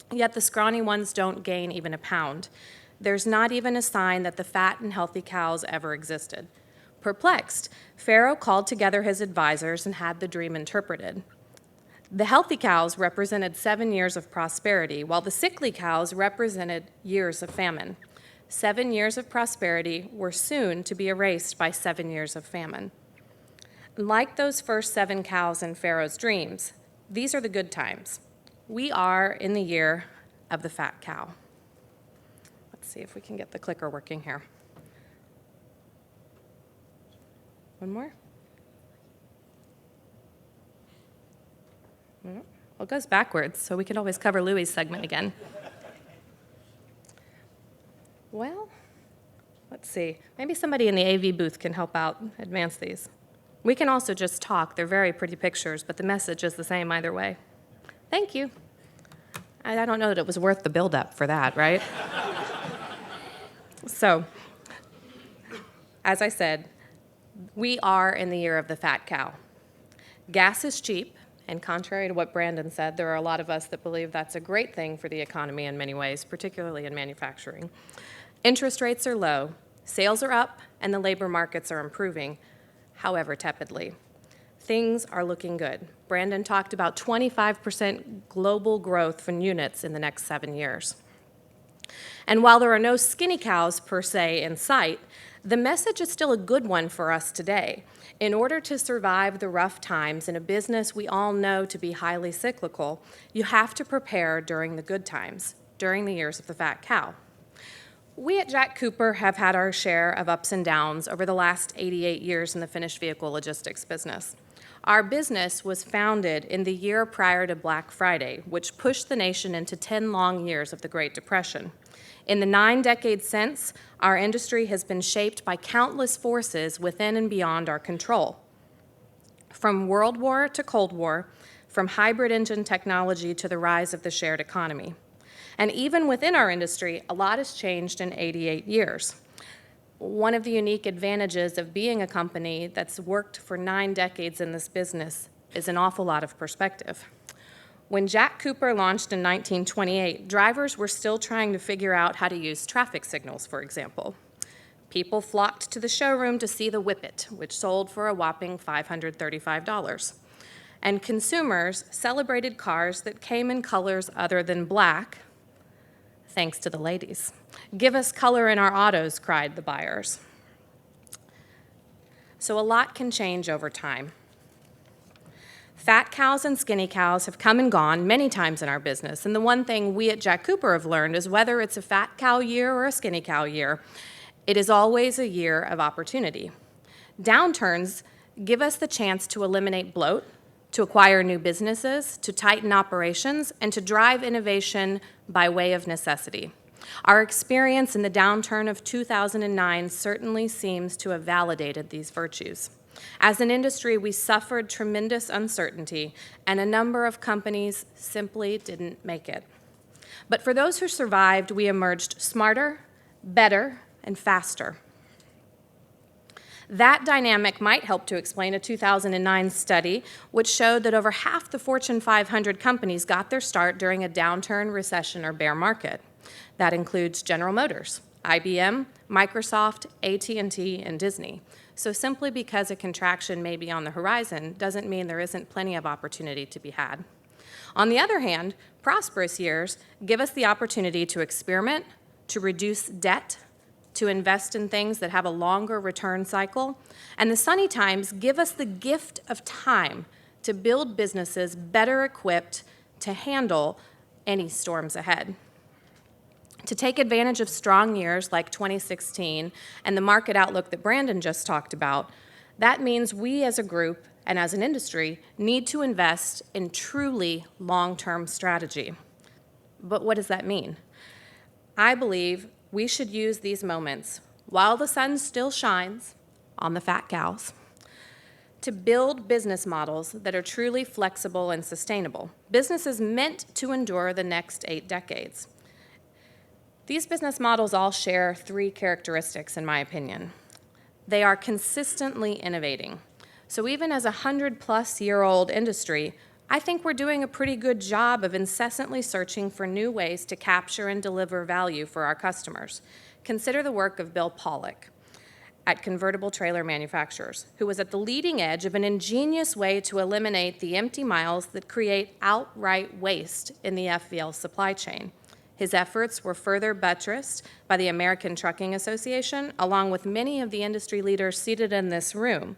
Yet the scrawny ones don't gain even a pound. There's not even a sign that the fat and healthy cows ever existed. Perplexed, Pharaoh called together his advisors and had the dream interpreted. The healthy cows represented 7 years of prosperity, while the sickly cows represented years of famine. 7 years of prosperity were soon to be erased by 7 years of famine. Like those first 7 cows in Pharaoh's dreams, these are the good times. We are in the year of the fat cow. Let's see if we can get the clicker working here. One more? Well, it goes backwards, so we can always cover Louis' segment again. Well, let's see. Maybe somebody in the AV booth can help out advance these. We can also just talk. They're very pretty pictures, but the message is the same either way. Thank you. I don't know that it was worth the build-up for that, right? So, as I said, we are in the year of the fat cow. Gas is cheap. And contrary to what Brandon said, there are a lot of us that believe that's a great thing for the economy in many ways, particularly in manufacturing. Interest rates are low, sales are up, and the labor markets are improving, however tepidly. Things are looking good. Brandon talked about 25% global growth for units in the next 7 years. And while there are no skinny cows per se in sight, the message is still a good one for us today. In order to survive the rough times in a business we all know to be highly cyclical, you have to prepare during the good times, during the years of the fat cow. We at Jack Cooper have had our share of ups and downs over the last 88 years in the finished vehicle logistics business. Our business was founded in the year prior to Black Friday, which pushed the nation into 10 long years of the Great Depression. In the 9 decades since, our industry has been shaped by countless forces within and beyond our control. From World War to Cold War, from hybrid engine technology to the rise of the shared economy. And even within our industry, a lot has changed in 88 years. One of the unique advantages of being a company that's worked for 9 decades in this business is an awful lot of perspective. When Jack Cooper launched in 1928, drivers were still trying to figure out how to use traffic signals, for example. People flocked to the showroom to see the Whippet, which sold for a whopping $535. And consumers celebrated cars that came in colors other than black, thanks to the ladies. "Give us color in our autos," cried the buyers. So a lot can change over time. Fat cows and skinny cows have come and gone many times in our business, and the one thing we at Jack Cooper have learned is whether it's a fat cow year or a skinny cow year, it is always a year of opportunity. Downturns give us the chance to eliminate bloat, to acquire new businesses, to tighten operations, and to drive innovation by way of necessity. Our experience in the downturn of 2009 certainly seems to have validated these virtues. As an industry, we suffered tremendous uncertainty, and a number of companies simply didn't make it. But for those who survived, we emerged smarter, better, and faster. That dynamic might help to explain a 2009 study which showed that over half the Fortune 500 companies got their start during a downturn, recession, or bear market. That includes General Motors, IBM, Microsoft, AT&T, and Disney. So simply because a contraction may be on the horizon doesn't mean there isn't plenty of opportunity to be had. On the other hand, prosperous years give us the opportunity to experiment, to reduce debt, to invest in things that have a longer return cycle, and the sunny times give us the gift of time to build businesses better equipped to handle any storms ahead. To take advantage of strong years like 2016 and the market outlook that Brandon just talked about, that means we as a group and as an industry need to invest in truly long-term strategy. But what does that mean? I believe we should use these moments, while the sun still shines on the fat cows, to build business models that are truly flexible and sustainable, businesses meant to endure the next 8 decades. These business models all share 3 characteristics, in my opinion. They are consistently innovating. So even as a 100-plus-year-old industry, I think we're doing a pretty good job of incessantly searching for new ways to capture and deliver value for our customers. Consider the work of Bill Pollock at Convertible Trailer Manufacturers, who was at the leading edge of an ingenious way to eliminate the empty miles that create outright waste in the FVL supply chain. His efforts were further buttressed by the American Trucking Association, along with many of the industry leaders seated in this room,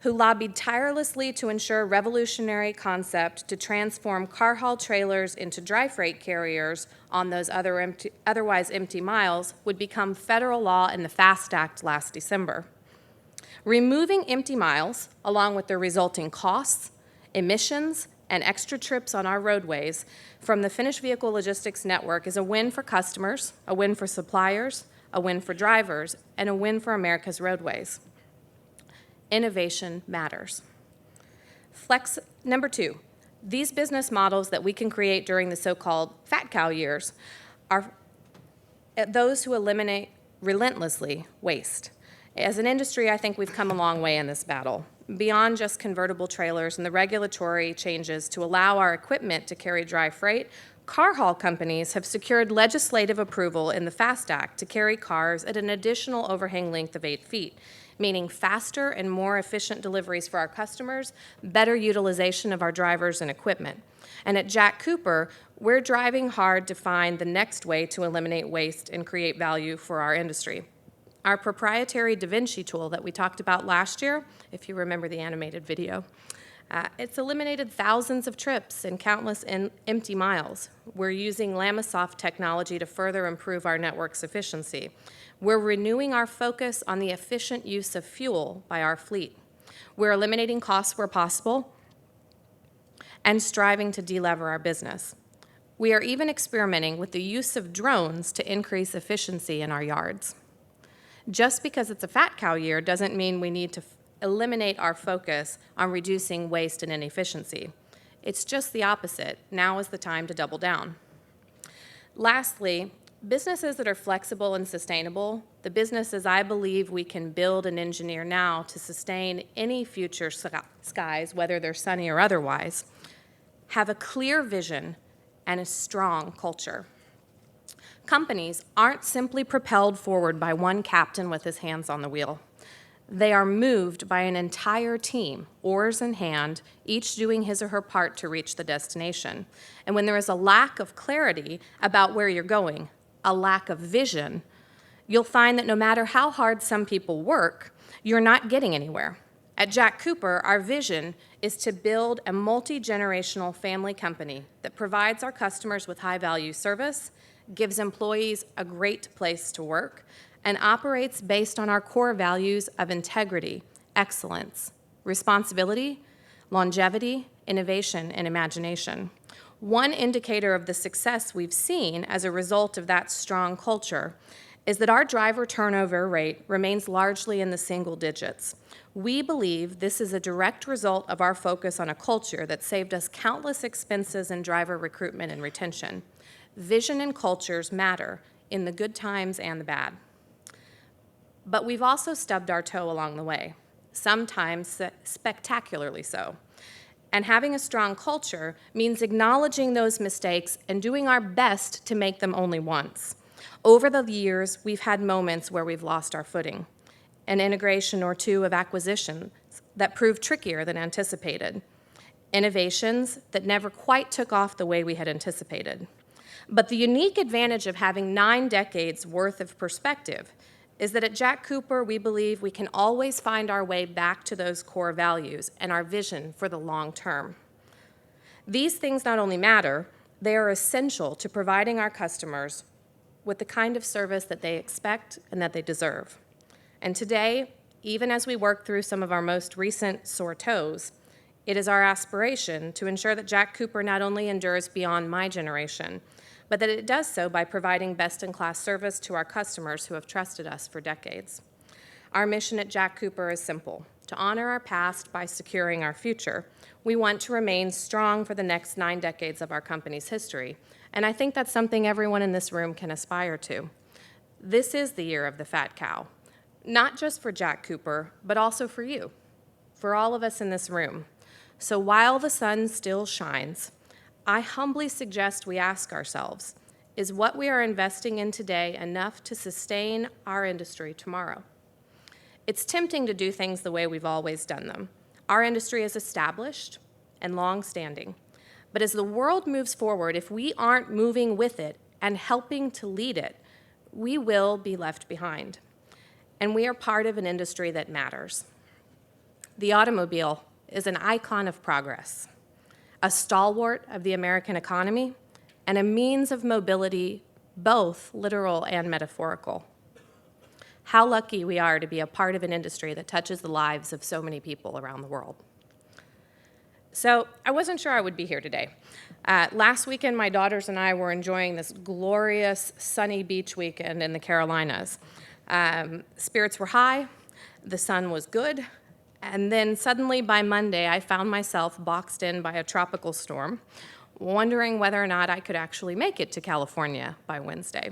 who lobbied tirelessly to ensure a revolutionary concept to transform car haul trailers into dry freight carriers on those otherwise empty miles would become federal law in the FAST Act last December. Removing empty miles, along with the resulting costs, emissions, and extra trips on our roadways from the finished vehicle logistics network is a win for customers, a win for suppliers, a win for drivers, and a win for America's roadways. Innovation matters. Number 2, these business models that we can create during the so-called fat cow years are those who eliminate relentlessly waste. As an industry, I think we've come a long way in this battle. Beyond just convertible trailers and the regulatory changes to allow our equipment to carry dry freight, car haul companies have secured legislative approval in the FAST Act to carry cars at an additional overhang length of 8 feet, meaning faster and more efficient deliveries for our customers, better utilization of our drivers and equipment. And at Jack Cooper, we're driving hard to find the next way to eliminate waste and create value for our industry. Our proprietary Da Vinci tool that we talked about last year, if you remember the animated video, it's eliminated thousands of trips and countless empty miles. We're using Lamasoft technology to further improve our network's efficiency. We're renewing our focus on the efficient use of fuel by our fleet. We're eliminating costs where possible and striving to delever our business. We are even experimenting with the use of drones to increase efficiency in our yards. Just because it's a fat cow year doesn't mean we need to eliminate our focus on reducing waste and inefficiency. It's just the opposite. Now is the time to double down. Lastly, businesses that are flexible and sustainable, the businesses I believe we can build and engineer now to sustain any future skies, whether they're sunny or otherwise, have a clear vision and a strong culture. Companies aren't simply propelled forward by one captain with his hands on the wheel. They are moved by an entire team, oars in hand, each doing his or her part to reach the destination. And when there is a lack of clarity about where you're going, a lack of vision, you'll find that no matter how hard some people work, you're not getting anywhere. At Jack Cooper, our vision is to build a multi-generational family company that provides our customers with high-value service, gives employees a great place to work, and operates based on our core values of integrity, excellence, responsibility, longevity, innovation, and imagination. One indicator of the success we've seen as a result of that strong culture is that our driver turnover rate remains largely in the single digits. We believe this is a direct result of our focus on a culture that saved us countless expenses in driver recruitment and retention. Vision and cultures matter in the good times and the bad. But we've also stubbed our toe along the way, sometimes spectacularly so. And having a strong culture means acknowledging those mistakes and doing our best to make them only once. Over the years, we've had moments where we've lost our footing, an integration or two of acquisitions that proved trickier than anticipated, innovations that never quite took off the way we had anticipated. But the unique advantage of having 9 decades worth of perspective is that at Jack Cooper, we believe we can always find our way back to those core values and our vision for the long term. These things not only matter, they are essential to providing our customers with the kind of service that they expect and that they deserve. And today, even as we work through some of our most recent sore toes, it is our aspiration to ensure that Jack Cooper not only endures beyond my generation, but that it does so by providing best-in-class service to our customers who have trusted us for decades. Our mission at Jack Cooper is simple: to honor our past by securing our future. We want to remain strong for the next 9 decades of our company's history, and I think that's something everyone in this room can aspire to. This is the year of the fat cow, not just for Jack Cooper, but also for you, for all of us in this room. So while the sun still shines, I humbly suggest we ask ourselves, is what we are investing in today enough to sustain our industry tomorrow? It's tempting to do things the way we've always done them. Our industry is established and long-standing. But as the world moves forward, if we aren't moving with it and helping to lead it, we will be left behind. And we are part of an industry that matters. The automobile is an icon of progress, a stalwart of the American economy, and a means of mobility, both literal and metaphorical. How lucky we are to be a part of an industry that touches the lives of so many people around the world. So I wasn't sure I would be here today. Last weekend, my daughters and I were enjoying this glorious sunny beach weekend in the Carolinas. Spirits were high, the sun was good, and then suddenly by Monday, I found myself boxed in by a tropical storm, wondering whether or not I could actually make it to California by Wednesday.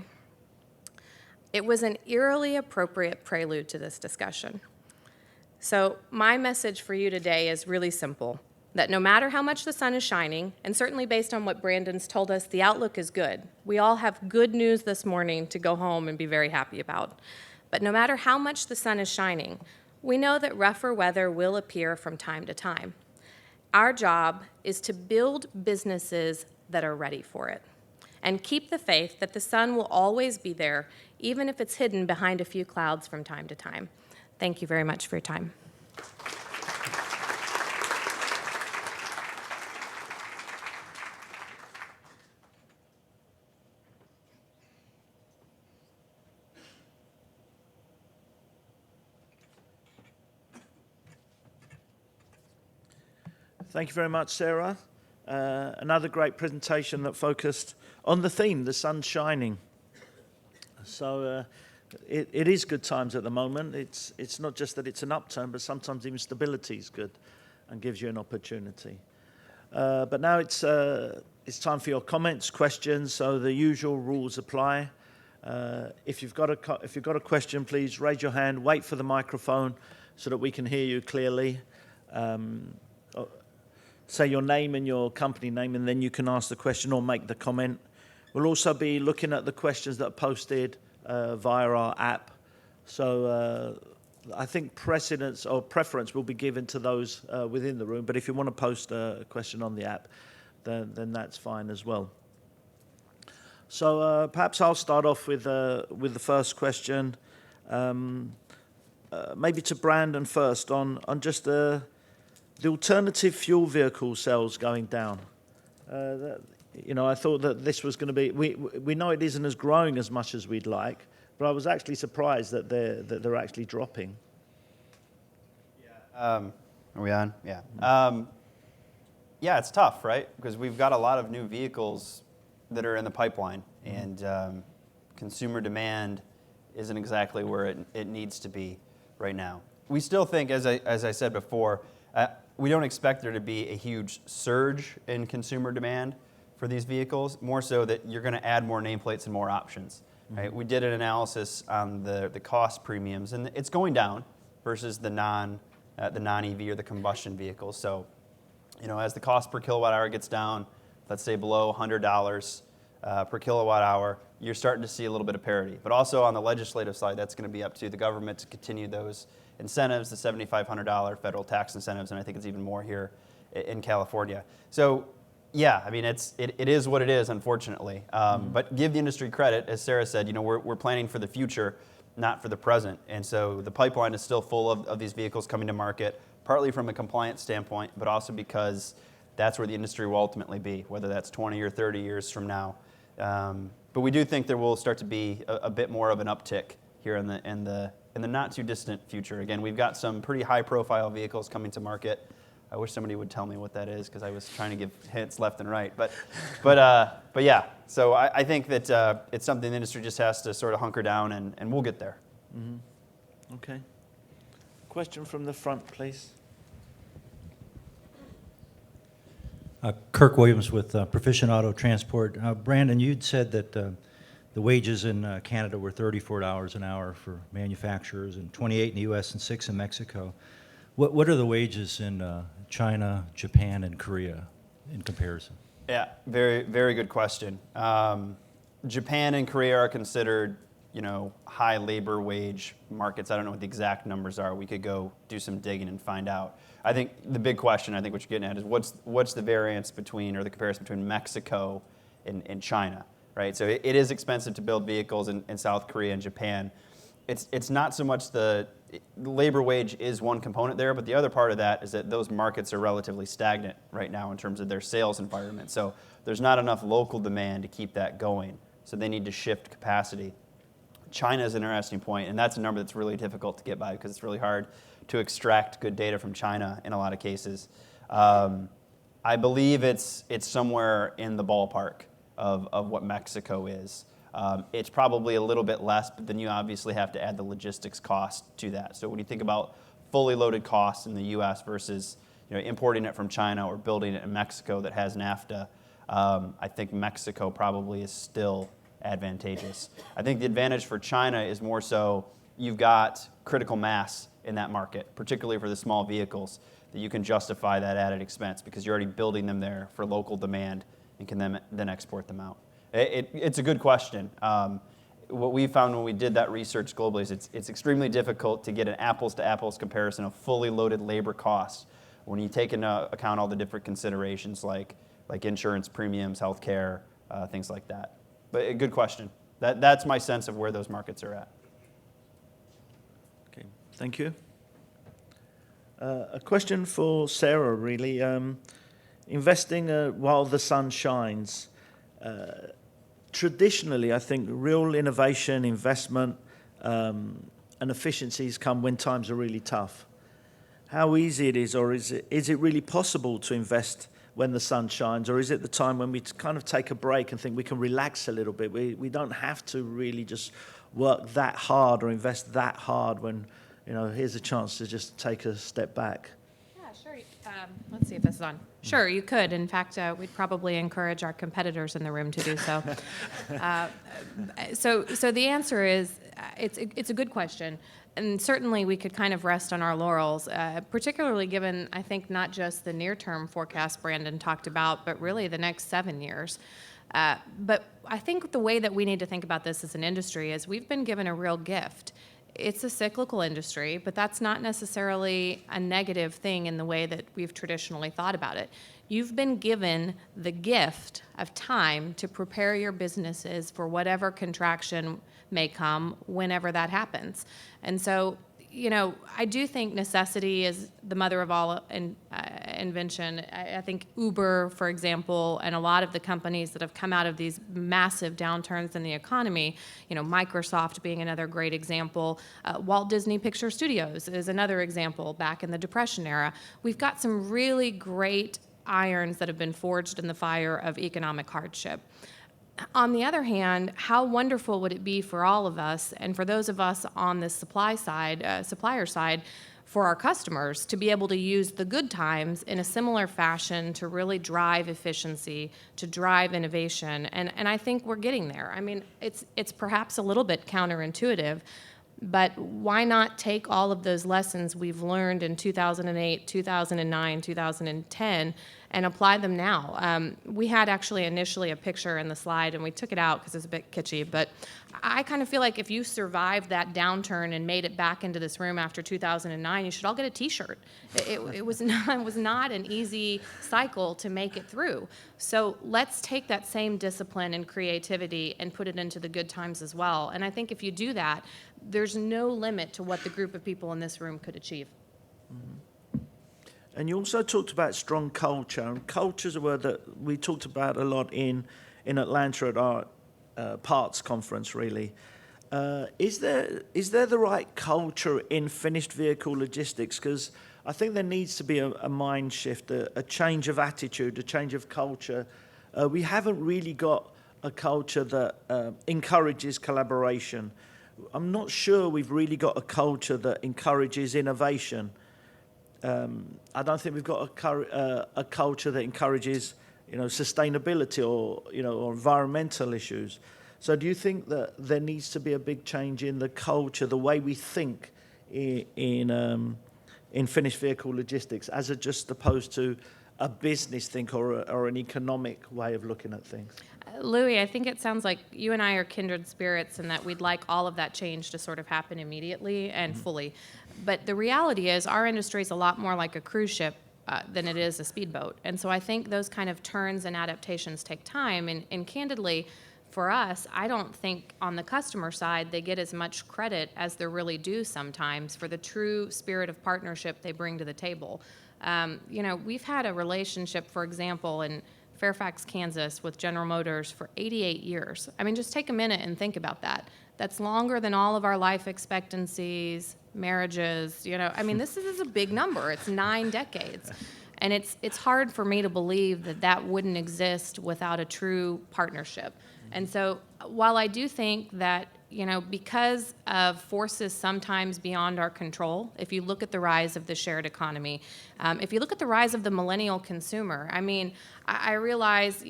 It was an eerily appropriate prelude to this discussion. So my message for you today is really simple, that no matter how much the sun is shining, and certainly based on what Brandon's told us, the outlook is good. We all have good news this morning to go home and be very happy about. But no matter how much the sun is shining, we know that rougher weather will appear from time to time. Our job is to build businesses that are ready for it and keep the faith that the sun will always be there, even if it's hidden behind a few clouds from time to time. Thank you very much for your time. Thank you very much, Sarah. Another great presentation that focused on the theme, the sun shining. So it is good times at the moment. It's not just that it's an upturn, but sometimes even stability is good and gives you an opportunity. But now it's time for your comments, questions. So the usual rules apply. If you've got a question, please raise your hand. Wait for the microphone so that we can hear you clearly. Say your name and your company name, and then you can ask the question or make the comment. We'll also be looking at the questions that are posted via our app. So I think precedence or preference will be given to those within the room. But if you want to post a question on the app, then that's fine as well. So perhaps I'll start off with the first question, maybe to Brandon first on just the alternative fuel vehicle sales going down. I thought that this was going to be. We know it isn't as growing as much as we'd like, but I was actually surprised that they're actually dropping. Yeah. Are we on? Yeah. Yeah, it's tough, right? Because we've got a lot of new vehicles that are in the pipeline, and consumer demand isn't exactly where it needs to be right now. We still think, as I said before, we don't expect there to be a huge surge in consumer demand for these vehicles, more so that you're going to add more nameplates and more options. Right? We did an analysis on the cost premiums, and it's going down versus the non-EV or the combustion vehicles. So, as the cost per kilowatt hour gets down, let's say below $100 per kilowatt hour, you're starting to see a little bit of parity. But also on the legislative side, that's going to be up to the government to continue those incentives, the $7,500 federal tax incentives, and I think it's even more here in California. So Yeah, I mean, it is what it is, unfortunately. But give the industry credit, as Sarah said, we're planning for the future, not for the present. And so the pipeline is still full of these vehicles coming to market, partly from a compliance standpoint, but also because that's where the industry will ultimately be, whether that's 20 or 30 years from now. But we do think there will start to be a bit more of an uptick here in the not too distant future. Again, we've got some pretty high profile vehicles coming to market. I wish somebody would tell me what that is, because I was trying to give hints left and right. But yeah, so I think that it's something the industry just has to sort of hunker down, and we'll get there. Mm-hmm. Okay. Question from the front, please. Kirk Williams with Proficient Auto Transport. Brandon, you'd said that the wages in Canada were $34 an hour for manufacturers, and 28 in the U.S. and 6 in Mexico. What are the wages in China, Japan, and Korea in comparison? Yeah, very, very good question. Japan and Korea are considered, high labor wage markets. I don't know what the exact numbers are. We could go do some digging and find out. I think the big question, what you're getting at, is what's the variance between, or the comparison between Mexico and China, right? So it is expensive to build vehicles in South Korea and Japan. It's not so much the labor wage is one component there, but the other part of that is that those markets are relatively stagnant right now in terms of their sales environment. So there's not enough local demand to keep that going. So they need to shift capacity. China is an interesting point, and that's a number that's really difficult to get by because it's really hard to extract good data from China in a lot of cases. I believe it's somewhere in the ballpark of what Mexico is. It's probably a little bit less, but then you obviously have to add the logistics cost to that. So when you think about fully loaded costs in the U.S. versus importing it from China or building it in Mexico that has NAFTA, I think Mexico probably is still advantageous. I think the advantage for China is more so you've got critical mass in that market, particularly for the small vehicles, that you can justify that added expense because you're already building them there for local demand and can then export them out. It's a good question. What we found when we did that research globally is it's extremely difficult to get an apples-to-apples comparison of fully loaded labor costs when you take into account all the different considerations like insurance premiums, healthcare, things like that. But a good question. That's my sense of where those markets are at. Okay, thank you. A question for Sarah, really. Investing while the sun shines. Traditionally, I think real innovation, investment, and efficiencies come when times are really tough. How easy it is, or is it really possible to invest when the sun shines, or is it the time when we kind of take a break and think we can relax a little bit? We don't have to really just work that hard or invest that hard when, here's a chance to just take a step back. Yeah, sure. Let's see if this is on. Sure, you could. In fact, we'd probably encourage our competitors in the room to do so. So the answer is, it's a good question. And certainly we could kind of rest on our laurels, particularly given, I think, not just the near-term forecast Brandon talked about, but really the next 7 years. But I think the way that we need to think about this as an industry is we've been given a real gift. It's a cyclical industry, but that's not necessarily a negative thing in the way that we've traditionally thought about it. You've been given the gift of time to prepare your businesses for whatever contraction may come whenever that happens. And so, I do think necessity is the mother of all invention. I think Uber, for example, and a lot of the companies that have come out of these massive downturns in the economy, Microsoft being another great example, Walt Disney Picture Studios is another example back in the Depression era. We've got some really great irons that have been forged in the fire of economic hardship. On the other hand, how wonderful would it be for all of us, and for those of us on the supplier side, for our customers to be able to use the good times in a similar fashion to really drive efficiency, to drive innovation, and I think we're getting there. I mean, it's perhaps a little bit counterintuitive, But why not take all of those lessons we've learned in 2008, 2009, 2010 and apply them now? We had actually initially a picture in the slide, and we took it out because it's a bit kitschy, but I kind of feel like if you survived that downturn and made it back into this room after 2009, you should all get a T-shirt. It was not an easy cycle to make it through. So let's take that same discipline and creativity and put it into the good times as well. And I think if you do that, there's no limit to what the group of people in this room could achieve. And you also talked about strong culture. And culture is a word that we talked about a lot in Atlanta at our parts conference, really. Is there the right culture in finished vehicle logistics? Because I think there needs to be a mind shift, a change of attitude, a change of culture. We haven't really got a culture that encourages collaboration. I'm not sure we've really got a culture that encourages innovation. I don't think we've got a culture that encourages, sustainability or environmental issues. So do you think that there needs to be a big change in the culture, the way we think in finished vehicle logistics, as just opposed to a business think or an economic way of looking at things? Louis, I think it sounds like you and I are kindred spirits in that we'd like all of that change to sort of happen immediately and fully. But the reality is our industry is a lot more like a cruise ship than it is a speedboat. And so I think those kind of turns and adaptations take time. And candidly, for us, I don't think on the customer side they get as much credit as they're really due sometimes for the true spirit of partnership they bring to the table. We've had a relationship, for example, in Fairfax, Kansas, with General Motors for 88 years. I mean, just take a minute and think about that. That's longer than all of our life expectancies, marriages, this is a big number. It's 9 decades. And it's hard for me to believe that wouldn't exist without a true partnership. And so while I do think that, because of forces sometimes beyond our control, if you look at the rise of the shared economy, if you look at the rise of the millennial consumer, I realize,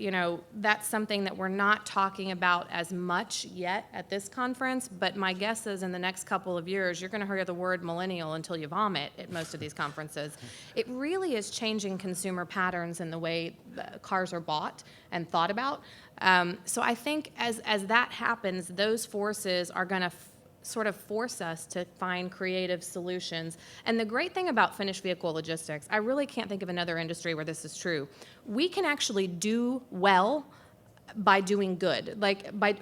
that's something that we're not talking about as much yet at this conference, but my guess is in the next couple of years, you're going to hear the word millennial until you vomit at most of these conferences. It really is changing consumer patterns in the way cars are bought and thought about. So I think as that happens, those forces are going to sort of force us to find creative solutions. And the great thing about finished vehicle logistics, I really can't think of another industry where this is true. We can actually do well by doing good,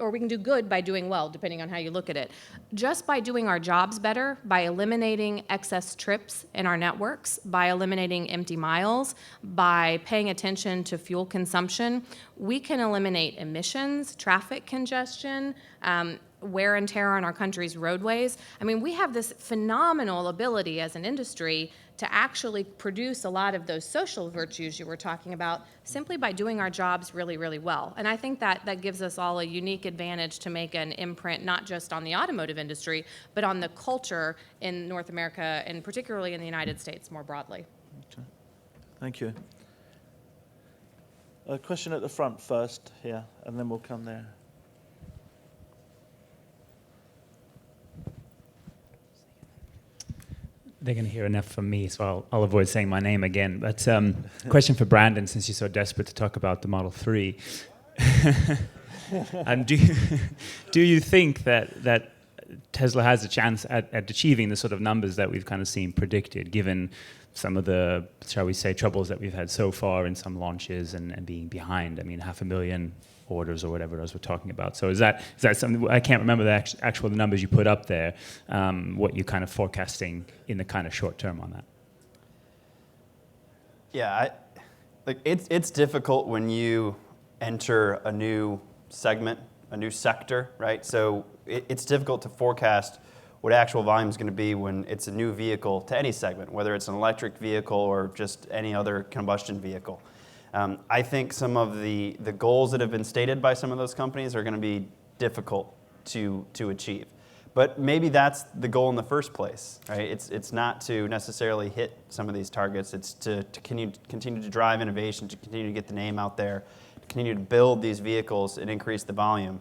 or we can do good by doing well, depending on how you look at it. Just by doing our jobs better, by eliminating excess trips in our networks, by eliminating empty miles, by paying attention to fuel consumption, we can eliminate emissions, traffic congestion, wear and tear on our country's roadways. We have this phenomenal ability as an industry to actually produce a lot of those social virtues you were talking about simply by doing our jobs really, really well. And I think that gives us all a unique advantage to make an imprint not just on the automotive industry, but on the culture in North America and particularly in the United States more broadly. Okay. Thank you. A question at the front first here, and then we'll come there. They're going to hear enough from me, so I'll avoid saying my name again. But question for Brandon, since you're so desperate to talk about the Model 3. And do you think that Tesla has a chance at achieving the sort of numbers that we've kind of seen predicted, given some of the, shall we say, troubles that we've had so far in some launches and being behind? 500,000 orders or whatever as we're talking about. So is that something, I can't remember the actual numbers you put up there, what you're kind of forecasting in the kind of short term on that? Yeah, it's difficult when you enter a new segment, a new sector, right? So it's difficult to forecast what actual volume is going to be when it's a new vehicle to any segment, whether it's an electric vehicle or just any other combustion vehicle. I think some of the goals that have been stated by some of those companies are going to be difficult to achieve. But maybe that's the goal in the first place, right? It's not to necessarily hit some of these targets. It's to continue to drive innovation, to continue to get the name out there, to continue to build these vehicles and increase the volume.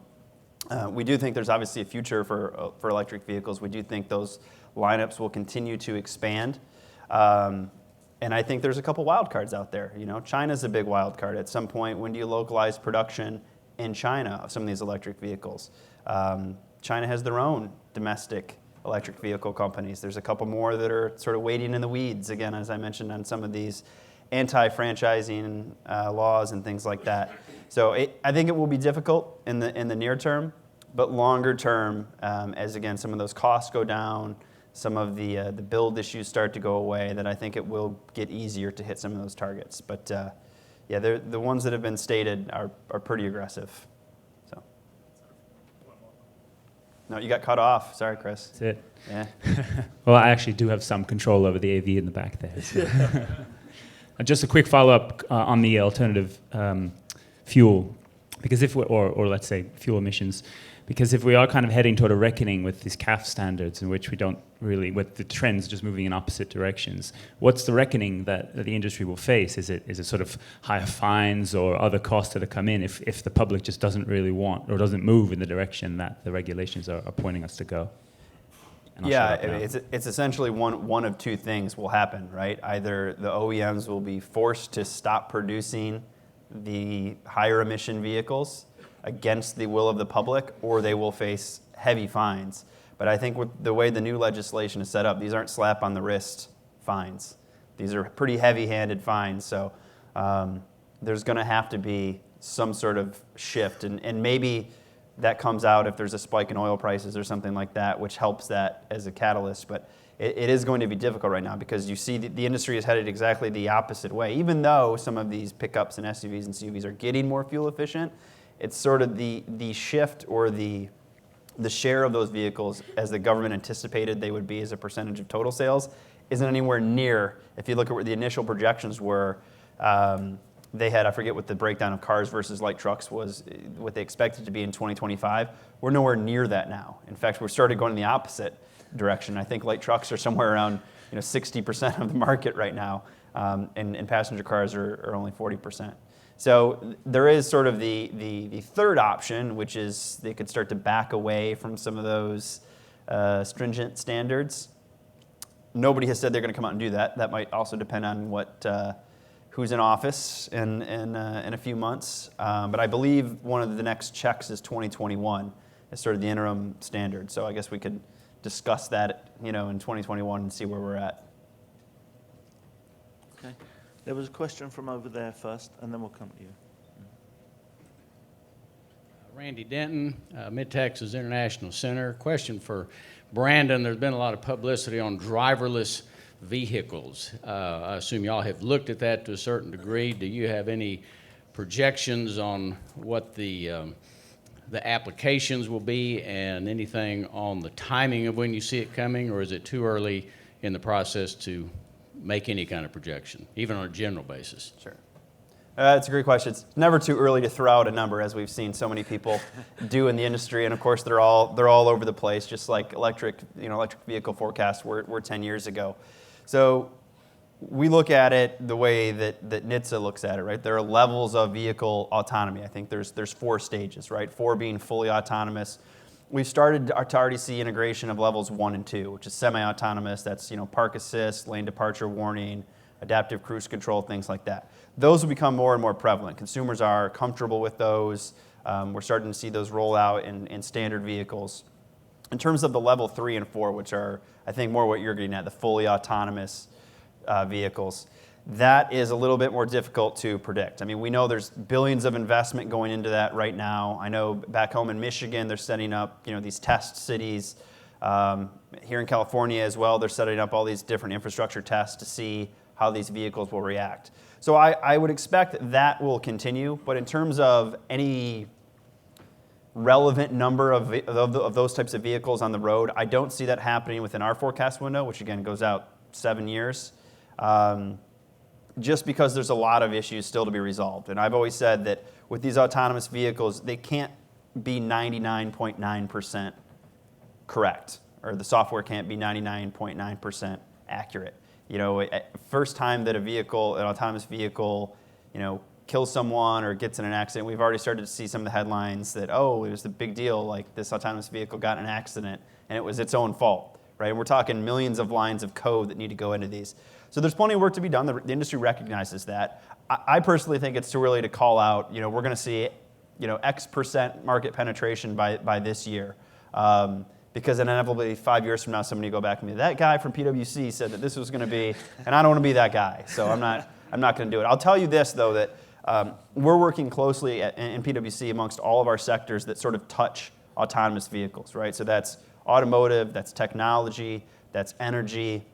We do think there's obviously a future for electric vehicles. We do think those lineups will continue to expand. And I think there's a couple wild cards out there. China's a big wild card. At some point, when do you localize production in China of some of these electric vehicles? China has their own domestic electric vehicle companies. There's a couple more that are sort of waiting in the weeds, again, as I mentioned, on some of these anti-franchising laws and things like that. So I think it will be difficult in the near term, but longer term, as again, some of those costs go down, some of the build issues start to go away, then I think it will get easier to hit some of those targets. But yeah, the ones that have been stated are pretty aggressive. So. No, you got cut off. Sorry, Chris. That's it. Yeah. Well, I actually do have some control over the AV in the back there. So. Just a quick follow-up on the alternative fuel, because or let's say fuel emissions, because if we are kind of heading toward a reckoning with these CAF standards in which we don't really, with the trends just moving in opposite directions, what's the reckoning that the industry will face? Is it sort of higher fines or other costs that come in if the public just doesn't really want or doesn't move in the direction that the regulations are pointing us to go? Yeah, it's essentially one of two things will happen, right? Either the OEMs will be forced to stop producing the higher emission vehicles against the will of the public, or they will face heavy fines. But I think with the way the new legislation is set up, these aren't slap on the wrist fines. These are pretty heavy-handed fines, so there's going to have to be some sort of shift, and maybe that comes out if there's a spike in oil prices or something like that, which helps that as a catalyst. But it is going to be difficult right now because you see the industry is headed exactly the opposite way. Even though some of these pickups and SUVs and CUVs are getting more fuel efficient, it's sort of the shift or the share of those vehicles as the government anticipated they would be as a percentage of total sales isn't anywhere near. If you look at what the initial projections were, they had, I forget what the breakdown of cars versus light trucks was, what they expected to be in 2025. We're nowhere near that now. In fact, we're started going in the opposite direction. I think light trucks are somewhere around 60% of the market right now, and passenger cars are only 40%. So there is sort of the third option, which is they could start to back away from some of those stringent standards. Nobody has said they're going to come out and do that. That might also depend on who's in office in a few months. But I believe one of the next checks is 2021 as sort of the interim standard. So I guess we could discuss that in 2021 and see where we're at. Okay. There was a question from over there first, and then we'll come to you. Randy Denton, Mid-Texas International Center. Question for Brandon. There's been a lot of publicity on driverless vehicles. I assume y'all have looked at that to a certain degree. Do you have any projections on what the applications will be and anything on the timing of when you see it coming, or is it too early in the process to make any kind of projection, even on a general basis? Sure. That's a great question. It's never too early to throw out a number, as we've seen so many people do in the industry, and of course they're all over the place, just like electric vehicle forecasts were 10 years ago. So we look at it the way that NHTSA looks at it, right? There are levels of vehicle autonomy. I think there's 4 stages, right? 4 being fully autonomous. We've started to already see integration of levels 1 and 2, which is semi-autonomous. That's park assist, lane departure warning, adaptive cruise control, things like that. Those will become more and more prevalent. Consumers are comfortable with those. We're starting to see those roll out in standard vehicles. In terms of the level 3 and 4, which are, I think, more what you're getting at, the fully autonomous vehicles, that is a little bit more difficult to predict. I mean, we know there's billions of investment going into that right now. I know back home in Michigan, they're setting up, these test cities. Here in California as well, they're setting up all these different infrastructure tests to see how these vehicles will react. So I would expect that will continue, but in terms of any relevant number of those types of vehicles on the road, I don't see that happening within our forecast window, which again goes out 7 years. Just because there's a lot of issues still to be resolved. And I've always said that with these autonomous vehicles, they can't be 99.9% correct, or the software can't be 99.9% accurate. First time that an autonomous vehicle, kills someone or gets in an accident, we've already started to see some of the headlines that, oh, it was a big deal, like this autonomous vehicle got in an accident and it was its own fault, right? And we're talking millions of lines of code that need to go into these. So there's plenty of work to be done. The industry recognizes that. I personally think it's too early to call out, we're going to see, X% market penetration by this year. Because inevitably 5 years from now, somebody will go back and be, that guy from PwC said that this was going to be, and I don't want to be that guy, so I'm not going to do it. I'll tell you this, though, that we're working closely in PwC amongst all of our sectors that sort of touch autonomous vehicles, right? So that's automotive, that's technology, that's energy,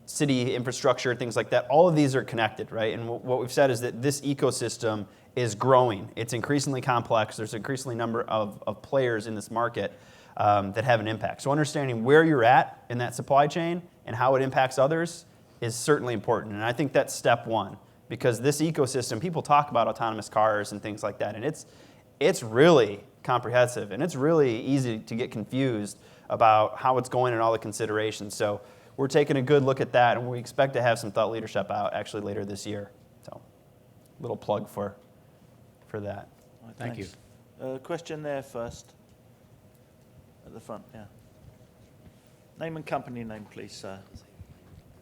city infrastructure, things like that. All of these are connected, right? And what we've said is that this ecosystem is growing. It's increasingly complex. There's an increasingly number of players in this market that have an impact. So understanding where you're at in that supply chain and how it impacts others is certainly important. And I think that's step one, because this ecosystem, people talk about autonomous cars and things like that, and it's really comprehensive, and it's really easy to get confused about how it's going and all the considerations. So we're taking a good look at that, and we expect to have some thought leadership out actually later this year. So little plug for that. Right, Thank you. Question there first. At the front, yeah. Name and company name, please, sir.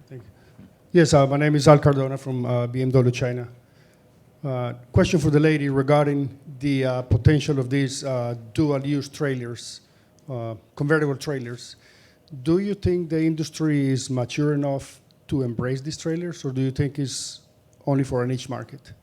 Thank you. Yes, my name is Al Cardona from BMW China. Question for the lady regarding the potential of these dual-use trailers, convertible trailers. Do you think the industry is mature enough to embrace these trailers, or do you think it's only for a niche market?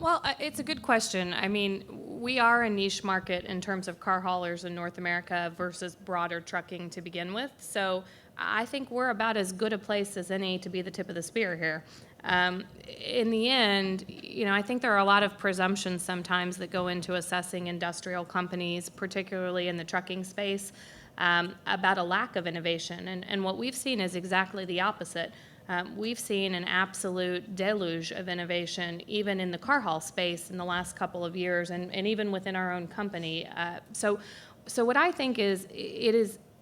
Well, it's a good question. I mean, we are a niche market in terms of car haulers in North America versus broader trucking to begin with. So I think we're about as good a place as any to be the tip of the spear here. In the end, I think there are a lot of presumptions sometimes that go into assessing industrial companies, particularly in the trucking space, about a lack of innovation. And what we've seen is exactly the opposite. We've seen an absolute deluge of innovation, even in the car haul space in the last couple of years, and even within our own company. So what I think is,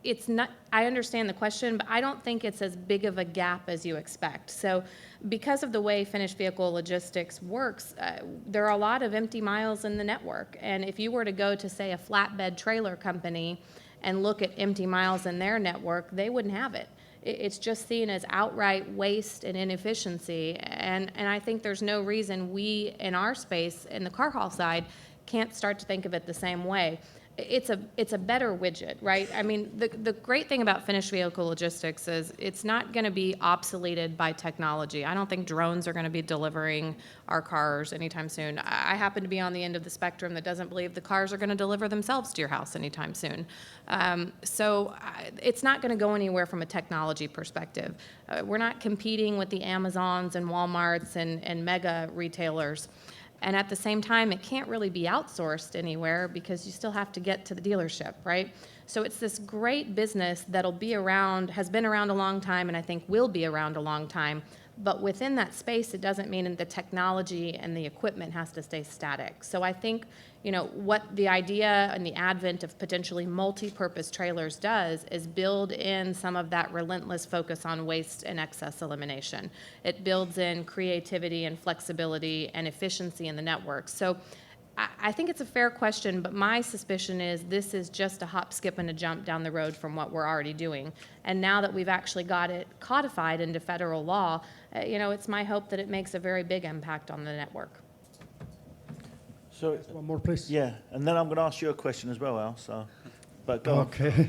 it's not, I understand the question, but I don't think it's as big of a gap as you expect. So because of the way finished vehicle logistics works, there are a lot of empty miles in the network. And if you were to go to, say, a flatbed trailer company and look at empty miles in their network, they wouldn't have it. It's just seen as outright waste and inefficiency. And I think there's no reason we, in our space, in the car haul side, can't start to think of it the same way. It's a better widget, right? I mean, the great thing about finished vehicle logistics is it's not going to be obsoleted by technology. I don't think drones are going to be delivering our cars anytime soon. I happen to be on the end of the spectrum that doesn't believe the cars are going to deliver themselves to your house anytime soon. So it's not going to go anywhere from a technology perspective. We're not competing with the Amazons and Walmarts and mega retailers. And at the same time, it can't really be outsourced anywhere because you still have to get to the dealership, right? So it's this great business that'll be around, has been around a long time, and I think will be around a long time. But within that space, it doesn't mean the technology and the equipment has to stay static. So I think, what the idea and the advent of potentially multi-purpose trailers does is build in some of that relentless focus on waste and excess elimination. It builds in creativity and flexibility and efficiency in the network. So I think it's a fair question, but my suspicion is this is just a hop, skip, and a jump down the road from what we're already doing. And now that we've actually got it codified into federal law, it's my hope that it makes a very big impact on the network. So, One more, please. yeah, and then I'm going to ask you a question as well, Al. So, but go on. Okay.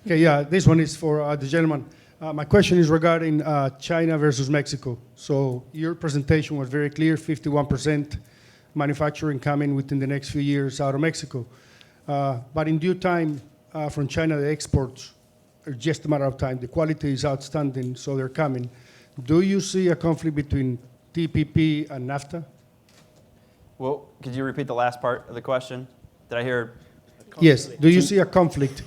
Okay, yeah, this one is for the gentleman. My question is regarding China versus Mexico. So your presentation was very clear, 51% manufacturing coming within the next few years out of Mexico. But in due time, from China, the exports are just a matter of time. The quality is outstanding, so they're coming. Do you see a conflict between TPP and NAFTA? Well, could you repeat the last part of the question? Did I hear Yes. Do you see a conflict?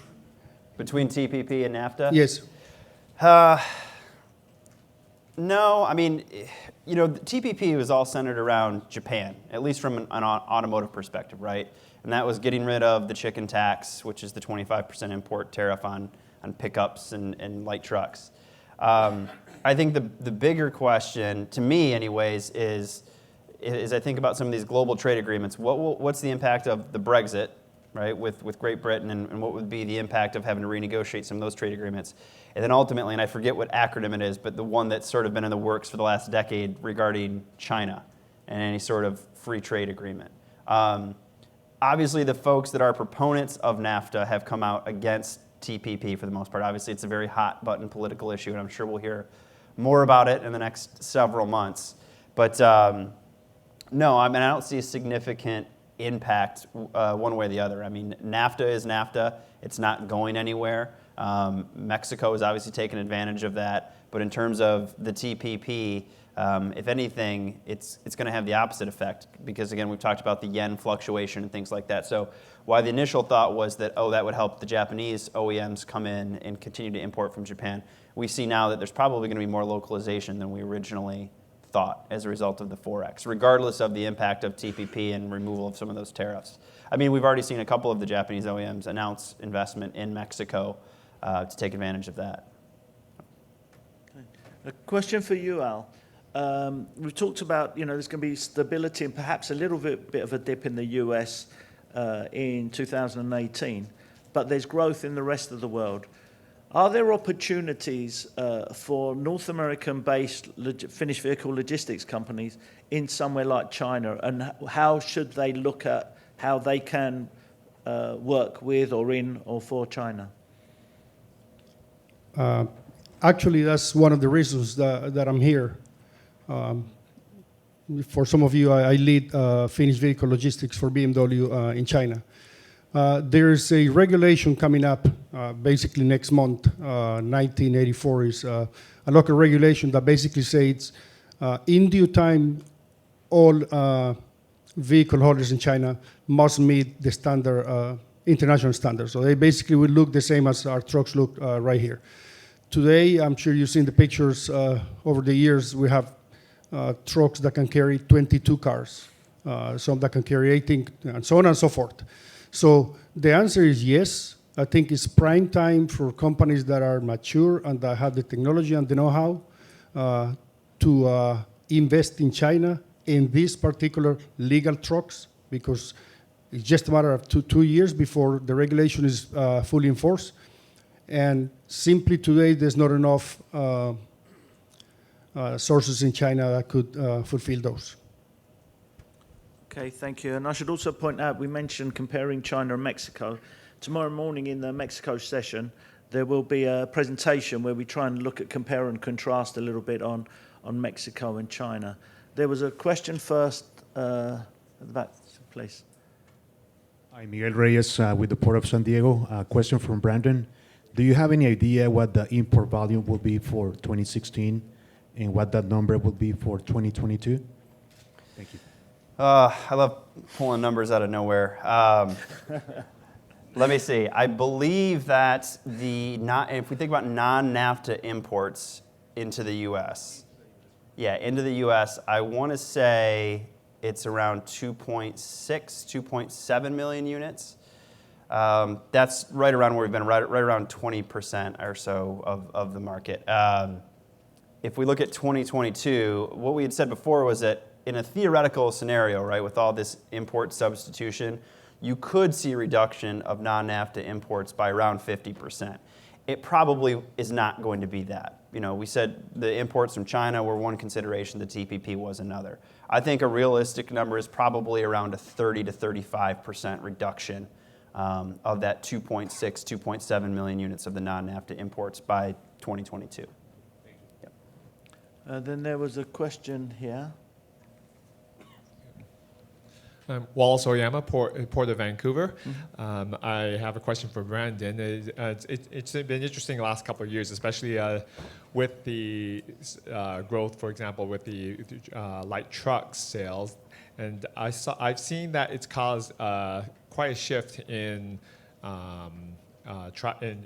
between TPP and NAFTA? Yes. No, I mean, TPP was all centered around Japan, at least from an automotive perspective, right? And that was getting rid of the chicken tax, which is the 25% import tariff on pickups and light trucks. I I think the bigger question, to me anyways, is I think about some of these global trade agreements. What's the impact of the Brexit, right, with Great Britain, and what would be the impact of having to renegotiate some of those trade agreements? And then ultimately, and I forget what acronym it is, but the one that's sort of been in the works for the last decade regarding China and any sort of free trade agreement. Obviously, the folks that are proponents of NAFTA have come out against TPP for the most part. Obviously, it's a very hot button political issue, and I'm sure we'll hear more about it in the next several months. But no, I mean, I don't see a significant impact one way or the other. I mean, NAFTA is NAFTA. It's not going anywhere. Mexico is obviously taking advantage of that. But in terms of the TPP, if anything, it's going to have the opposite effect because, again, we've talked about the yen fluctuation and things like that. So while the initial thought was that, that would help the Japanese OEMs come in and continue to import from Japan, we see now that there's probably going to be more localization than we originally thought as a result of the Forex, regardless of the impact of TPP and removal of some of those tariffs. I mean, we've already seen a couple of the Japanese OEMs announce investment in Mexico to take advantage of that. A question for you, Al. We've talked about, there's going to be stability and perhaps a little bit of a dip in the US in 2018, but there's growth in the rest of the world. Are there opportunities for North American-based finished vehicle logistics companies in somewhere like China, and how should they look at how they can work with or in or for China? Actually, that's one of the reasons that I'm here. For some of you, I lead finished vehicle logistics for BMW in China. There is a regulation coming up basically next month, 1984 is a local regulation that basically says in due time all vehicle holders in China must meet the standard, international standards. So they basically will look the same as our trucks look right here. Today, I'm sure you've seen the pictures over the years, we have trucks that can carry 22 cars, some that can carry 18, and so on and so forth. So the answer is yes. I think it's prime time for companies that are mature and that have the technology and the know-how to invest in China in these particular legal trucks, because it's just a matter of two years before the regulation is fully enforced. And simply today, there's not enough sources in China that could fulfill those. Okay, thank you. And I should also point out, we mentioned comparing China and Mexico. Tomorrow morning in the Mexico session, there will be a presentation where we try and look at compare and contrast a little bit on Mexico and China. There was a question first at the back, please. Hi, Miguel Reyes with the Port of San Diego. A question from Brandon. Do you have any idea what the import volume will be for 2016 and what that number will be for 2022? Thank you. I love pulling numbers out of nowhere. Let me see. I believe that if we think about non-NAFTA imports into the U.S., into the U.S., I want to say it's around 2.6, 2.7 million units. That's right around where we've been, right around 20% or so of the market. If we look at 2022, what we had said before was that in a theoretical scenario, right, with all this import substitution, you could see a reduction of non-NAFTA imports by around 50%. It probably is not going to be that. We said the imports from China were one consideration, the TPP was another. I think a realistic number is probably around a 30 to 35% reduction of that 2.6, 2.7 million units of the non-NAFTA imports by 2022. Then there was a question here. Wallace Oyama, Port of Vancouver. Mm-hmm. I have a question for Brandon. It's been interesting the last couple of years, especially with the growth, for example, with the light truck sales. And I've seen that it's caused quite a shift in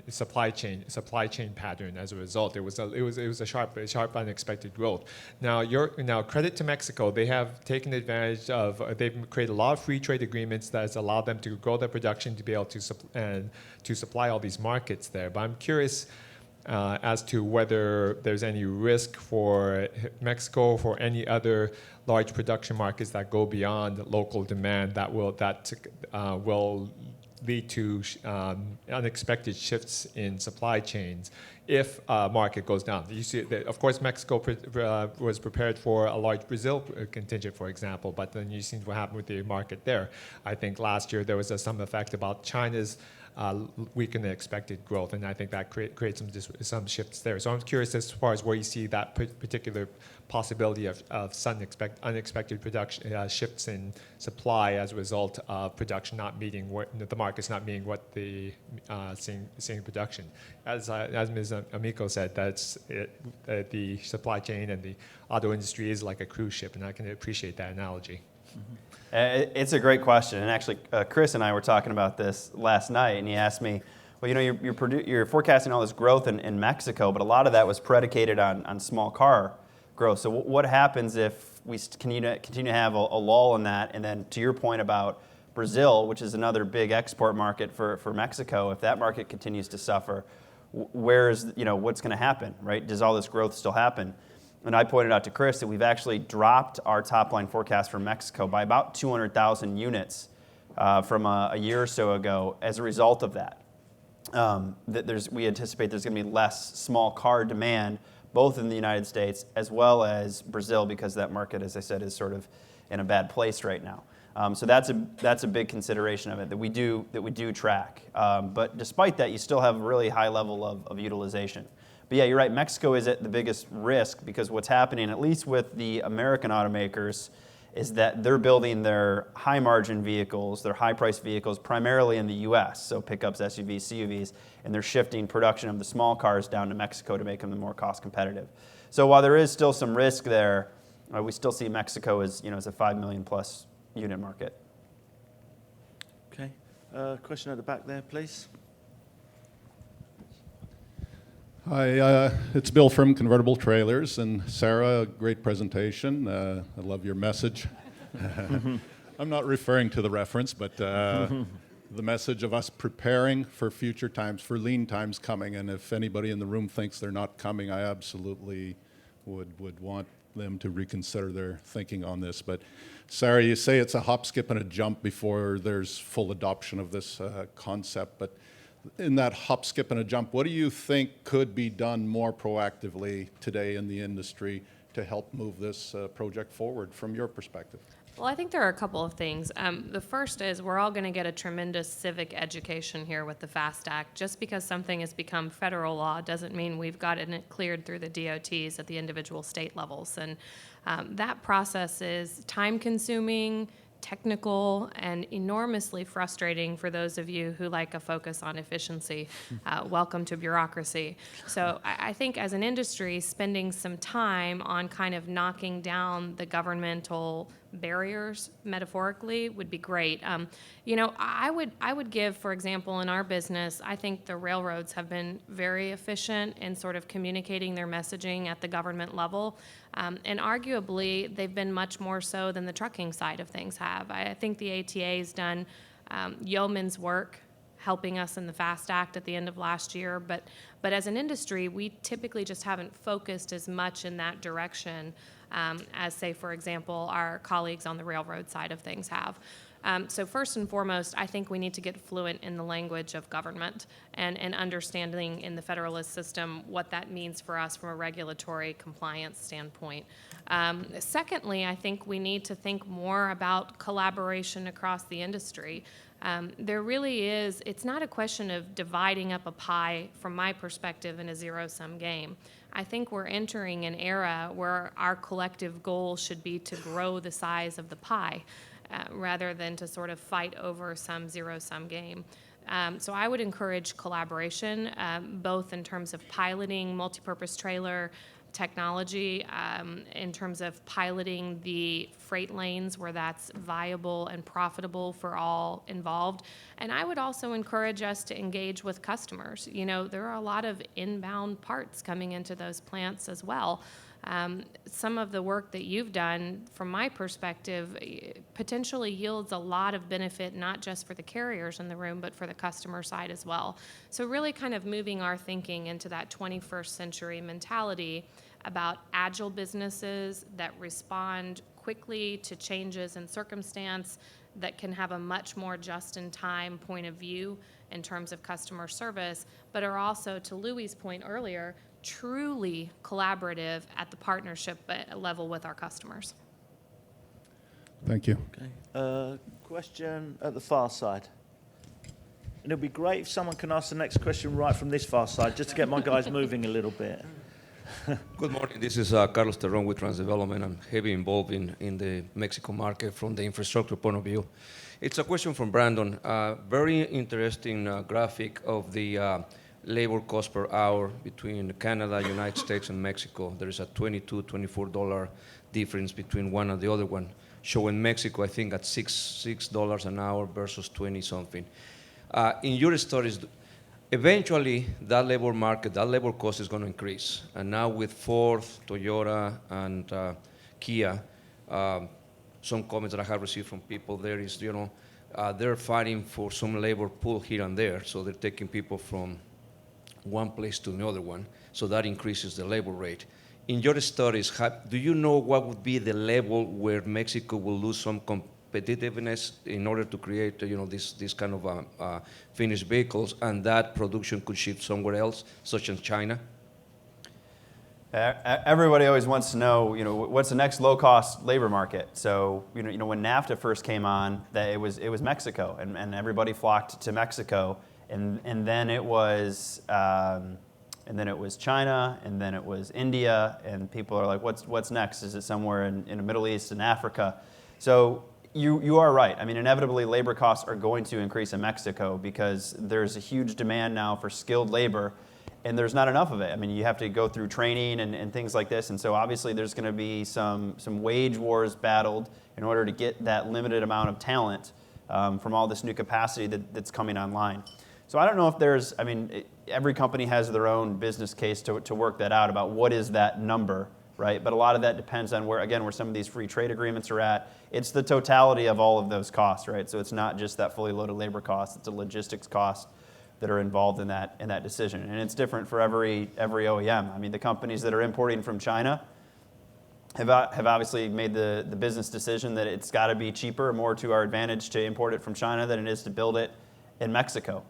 supply chain pattern as a result. It was a sharp unexpected growth. Now credit to Mexico, they have taken advantage of. They've created a lot of free trade agreements that has allowed them to grow their production to be able to supply all these markets there. But I'm curious, as to whether there's any risk for Mexico, for any other large production markets that go beyond local demand that will lead to unexpected shifts in supply chains if market goes down. You see, that, of course, Mexico was prepared for a large Brazil contingent, for example, but then you see what happened with the market there. I think last year there was some effect about China's weaker than expected growth, and I think that creates some shifts there. So I'm curious as far as where you see that particular possibility of some unexpected production shifts in supply as a result of production not meeting the market's not meeting what the seeing production. As Ms. Amico said, that's the supply chain and the auto industry is like a cruise ship, and I can appreciate that analogy. Mm-hmm. It's a great question, and actually, Chris and I were talking about this last night, and he asked me, well, you know, you're forecasting all this growth in Mexico, but a lot of that was predicated on small car growth. So what happens if we continue to have a lull in that, and then to your point about Brazil, which is another big export market for Mexico, if that market continues to suffer, what's going to happen, right? Does all this growth still happen? And I pointed out to Chris that we've actually dropped our top-line forecast for Mexico by about 200,000 units from a year or so ago as a result of that. We anticipate there's going to be less small car demand, both in the United States as well as Brazil, because that market, as I said, is sort of in a bad place right now. So that's a big consideration of it that we do track. But despite that, you still have a really high level of utilization. But yeah, you're right. Mexico is at the biggest risk because what's happening, at least with the American automakers, is that they're building their high-margin vehicles, their high-priced vehicles, primarily in the U.S., so pickups, SUVs, CUVs, and they're shifting production of the small cars down to Mexico to make them more cost-competitive. So while there is still some risk there, we still see Mexico as a 5 million plus unit market. Okay. Question at the back there, please. Hi, it's Bill from Convertible Trailers, and Sarah, great presentation. I love your message. I'm not referring to the reference, but the message of us preparing for future times, for lean times coming, and if anybody in the room thinks they're not coming, I absolutely would want them to reconsider their thinking on this. But Sarah, you say it's a hop, skip, and a jump before there's full adoption of this concept, but in that hop, skip, and a jump, what do you think could be done more proactively today in the industry to help move this project forward from your perspective? Well, I think there are a couple of things. The first is we're all going to get a tremendous civic education here with the FAST Act. Just because something has become federal law doesn't mean we've gotten it cleared through the DOTs at the individual state levels. And that process is time-consuming, technical, and enormously frustrating for those of you who like a focus on efficiency. Welcome to bureaucracy. So I think as an industry, spending some time on kind of knocking down the governmental barriers, metaphorically, would be great. I would give, for example, in our business, I think the railroads have been very efficient in sort of communicating their messaging at the government level. And arguably, they've been much more so than the trucking side of things have. I think the ATA has done yeoman's work helping us in the FAST Act at the end of last year. But as an industry, we typically just haven't focused as much in that direction as, say, for example, our colleagues on the railroad side of things have. So first and foremost, I think we need to get fluent in the language of government and understanding in the federalist system what that means for us from a regulatory compliance standpoint. Secondly, I think we need to think more about collaboration across the industry. There really is, it's not a question of dividing up a pie from my perspective in a zero-sum game. I think we're entering an era where our collective goal should be to grow the size of the pie rather than to sort of fight over some zero-sum game. So I would encourage collaboration, both in terms of piloting multipurpose trailer technology, in terms of piloting the freight lanes where that's viable and profitable for all involved. And I would also encourage us to engage with customers. There are a lot of inbound parts coming into those plants as well. Some of the work that you've done, from my perspective, potentially yields a lot of benefit, not just for the carriers in the room, but for the customer side as well. So really kind of moving our thinking into that 21st century mentality about agile businesses that respond quickly to changes in circumstance, that can have a much more just-in-time point of view in terms of customer service, but are also, to Louie's point earlier, truly collaborative at the partnership level with our customers. Thank you. Okay. Question at the far side. And it'll be great if someone can ask the next question right from this far side, just to get my guys moving a little bit. Good morning. This is Carlos Terron with Transdevelopment. I'm heavily involved in the Mexico market from the infrastructure point of view. It's a question from Brandon. Very interesting graphic of the labor cost per hour between Canada, United States, and Mexico. There is a $22, $24 difference between one and the other one. Showing Mexico, I think, at $6 an hour versus 20-something. In your studies, eventually, that labor market, that labor cost is going to increase. And now with Ford, Toyota, and Kia, some comments that I have received from people there is, they're fighting for some labor pool here and there. So they're taking people from one place to another one. So that increases the labor rate. In your studies, do you know what would be the level where Mexico will lose some competitiveness in order to create, this kind of finished vehicles, and that production could shift somewhere else, such as China? Everybody always wants to know, what's the next low-cost labor market. So, when NAFTA first came on, that it was Mexico, and everybody flocked to Mexico, and then it was China, and then it was India, and people are like, what's next? Is it somewhere in the Middle East and Africa? So you are right. I mean, inevitably, labor costs are going to increase in Mexico because there's a huge demand now for skilled labor, and there's not enough of it. I mean, you have to go through training and things like this, and so obviously there's going to be some wage wars battled in order to get that limited amount of talent from all this new capacity that's coming online. So I don't know if there's, every company has their own business case to work that out about what is that number, right? But a lot of that depends on where some of these free trade agreements are at. It's the totality of all of those costs, right? So it's not just that fully loaded labor cost, it's a logistics cost that are involved in that decision. And it's different for every OEM. I mean, the companies that are importing from China have obviously made the business decision that it's got to be cheaper, more to our advantage to import it from China than it is to build it in Mexico.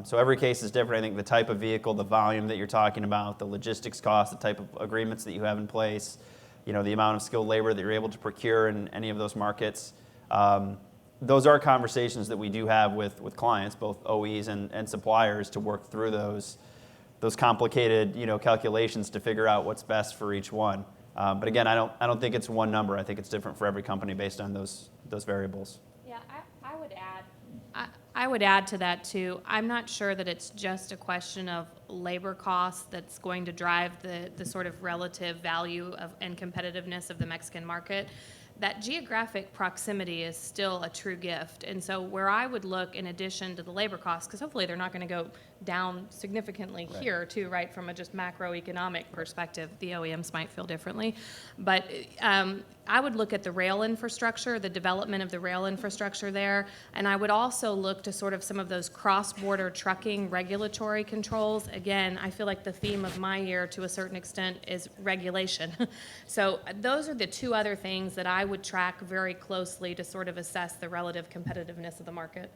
So every case is different. I think the type of vehicle, the volume that you're talking about, the logistics cost, the type of agreements that you have in place, the amount of skilled labor that you're able to procure in any of those markets. Those are conversations that we do have with clients, both OEs and suppliers, to work through those complicated calculations to figure out what's best for each one. But again, I don't think it's one number. I think it's different for every company based on those variables. Yeah, I would add to that too. I'm not sure that it's just a question of labor costs that's going to drive the sort of relative value and competitiveness of the Mexican market. That geographic proximity is still a true gift. And so where I would look, in addition to the labor costs, because hopefully they're not going to go down significantly here too, right, from a just macroeconomic perspective. The OEMs might feel differently. But I would look at the rail infrastructure, the development of the rail infrastructure there, and I would also look to sort of some of those cross-border trucking regulatory controls. Again, I feel like the theme of my year, to a certain extent, is regulation. So those are the two other things that I would track very closely to sort of assess the relative competitiveness of the market.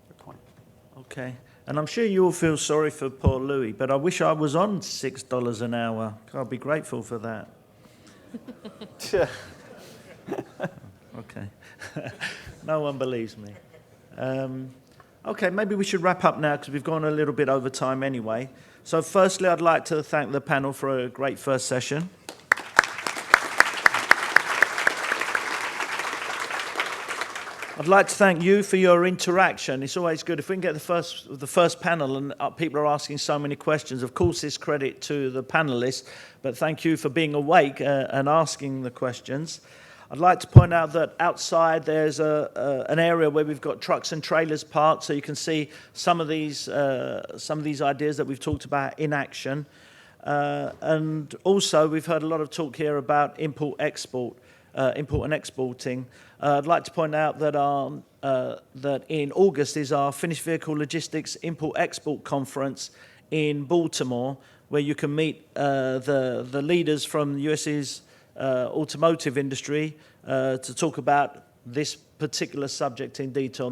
Good point. Okay. And I'm sure you all feel sorry for poor Louis, but I wish I was on $6 an hour. I'll be grateful for that. Okay. No one believes me. Okay, maybe we should wrap up now because we've gone a little bit over time anyway. So firstly, I'd like to thank the panel for a great first session. I'd like to thank you for your interaction. It's always good if we can get the first panel and people are asking so many questions. Of course, it's credit to the panelists, but thank you for being awake and asking the questions. I'd like to point out that outside there's an area where we've got trucks and trailers parked, so you can see some of these ideas that we've talked about in action. And also, we've heard a lot of talk here about import and exporting. I'd like to point out that that in August is our Finished Vehicle Logistics Import-Export Conference in Baltimore, where you can meet the leaders from the US's automotive industry to talk about this particular subject in detail.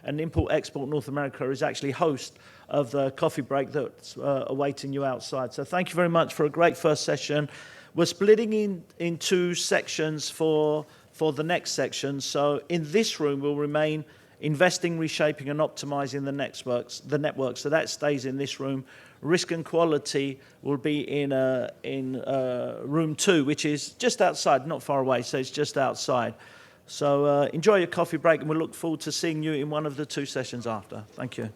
And Import-Export North America is actually host of the coffee break that's awaiting you outside. So thank you very much for a great first session. We're splitting in two sections for the next section. So in this room, we'll remain investing, reshaping, and optimizing the network. So that stays in this room. Risk and quality will be in room 2, which is just outside, not far away. So it's just outside. So enjoy your coffee break, and we'll look forward to seeing you in one of the two sessions after. Thank you.